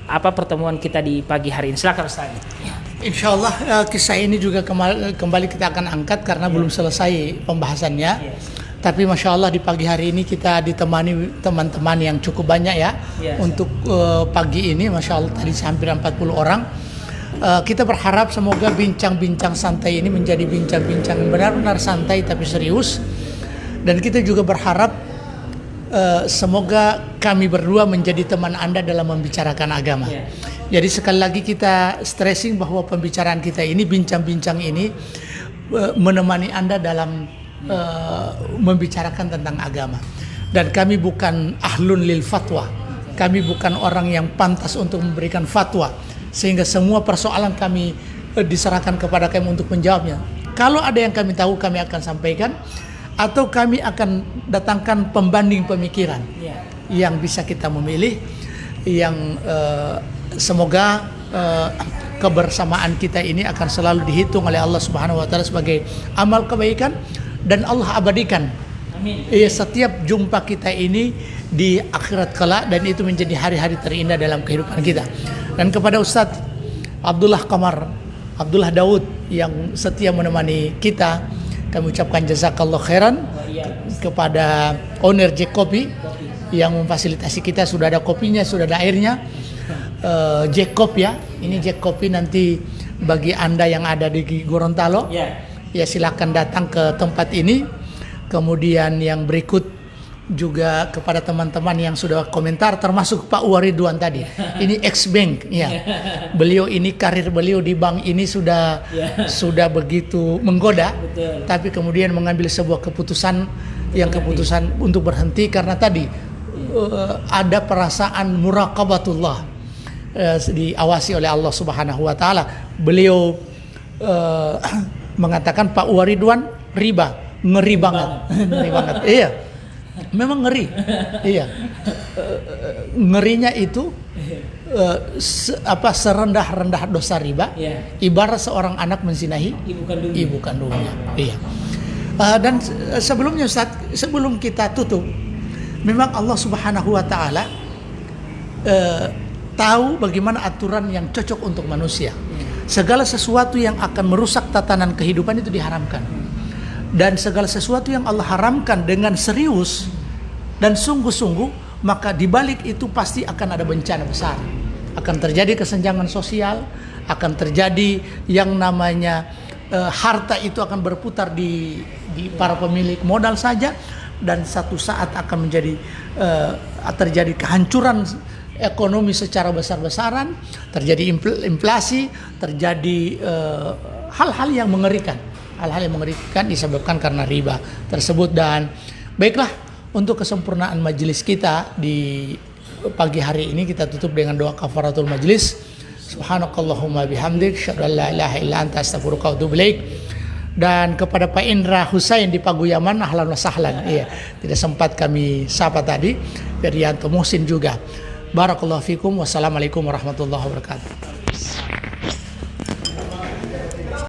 A: pertemuan kita di pagi hari ini. Silakan Ustadz.
B: Insya Allah kisah ini juga kembali kita akan angkat karena belum selesai pembahasannya. Tapi Masya Allah di pagi hari ini kita ditemani teman-teman yang cukup banyak ya. Untuk pagi ini Masya Allah tadi hampir 40 orang. Kita berharap semoga bincang-bincang santai ini menjadi bincang-bincang benar-benar santai tapi serius. Dan kita juga berharap semoga kami berdua menjadi teman Anda dalam membicarakan agama. Jadi sekali lagi kita stressing bahwa pembicaraan kita ini, bincang-bincang ini menemani Anda dalam membicarakan tentang agama. Dan kami bukan ahlun lil fatwa. Kami bukan orang yang pantas untuk memberikan fatwa, sehingga semua persoalan kami diserahkan kepada kami untuk menjawabnya. Kalau ada yang kami tahu, kami akan sampaikan, atau kami akan datangkan pembanding pemikiran yang bisa kita memilih, yang semoga kebersamaan kita ini akan selalu dihitung oleh Allah Subhanahu wa taala sebagai amal kebaikan, dan Allah abadikan setiap jumpa kita ini di akhirat kelak, dan itu menjadi hari-hari terindah dalam kehidupan kita. Dan kepada Ustadz Abdullah Daud yang setia menemani kita, kami ucapkan jazakallah khairan. Kepada owner Jack Kopi yang memfasilitasi kita, sudah ada kopinya, sudah ada airnya. Jack Kopi ya, ini Jack Kopi nanti bagi Anda yang ada di Gorontalo, ya silakan datang ke tempat ini. Kemudian yang berikut juga kepada teman-teman yang sudah komentar, termasuk Pak Waridwan tadi. Ini ex-bank, ya. Beliau ini karir beliau di bank ini sudah begitu menggoda, tapi kemudian mengambil sebuah keputusan untuk berhenti karena tadi ada perasaan muraqabatullah, diawasi oleh Allah Subhanahu wa taala. Beliau mengatakan Pak Waridwan riba, ngeri banget. Ngeri banget. Iya. Memang ngeri, iya. Ngerinya itu serendah-rendah dosa riba, ibarat seorang anak menzinahi ibu kandungnya. Iya. Dan sebelumnya Ustaz, sebelum kita tutup, memang Allah Subhanahu wa taala tahu bagaimana aturan yang cocok untuk manusia. Segala sesuatu yang akan merusak tatanan kehidupan itu diharamkan. Dan segala sesuatu yang Allah haramkan dengan serius dan sungguh-sungguh, maka di balik itu pasti akan ada bencana besar. Akan terjadi kesenjangan sosial, akan terjadi yang namanya harta itu akan berputar di para pemilik modal saja, dan satu saat akan terjadi kehancuran ekonomi secara besar-besaran, terjadi inflasi, terjadi hal-hal yang mengerikan. Hal-hal yang mengerikan disebabkan karena riba tersebut. Dan baiklah, untuk kesempurnaan majelis kita di pagi hari ini kita tutup dengan doa kafaratul majelis. Subhanakallahumma bihamdik, asyhadu an la ilaha illa anta, astaghfiruka wa atubu ilaik. Dan kepada Pak Indra Husain di Paguyaman, ahlan wa sahlan. Iya, tidak sempat kami sapa tadi. Ferianto Muhsin juga. Barakallahu fikum. Wassalamualaikum warahmatullahi wabarakatuh.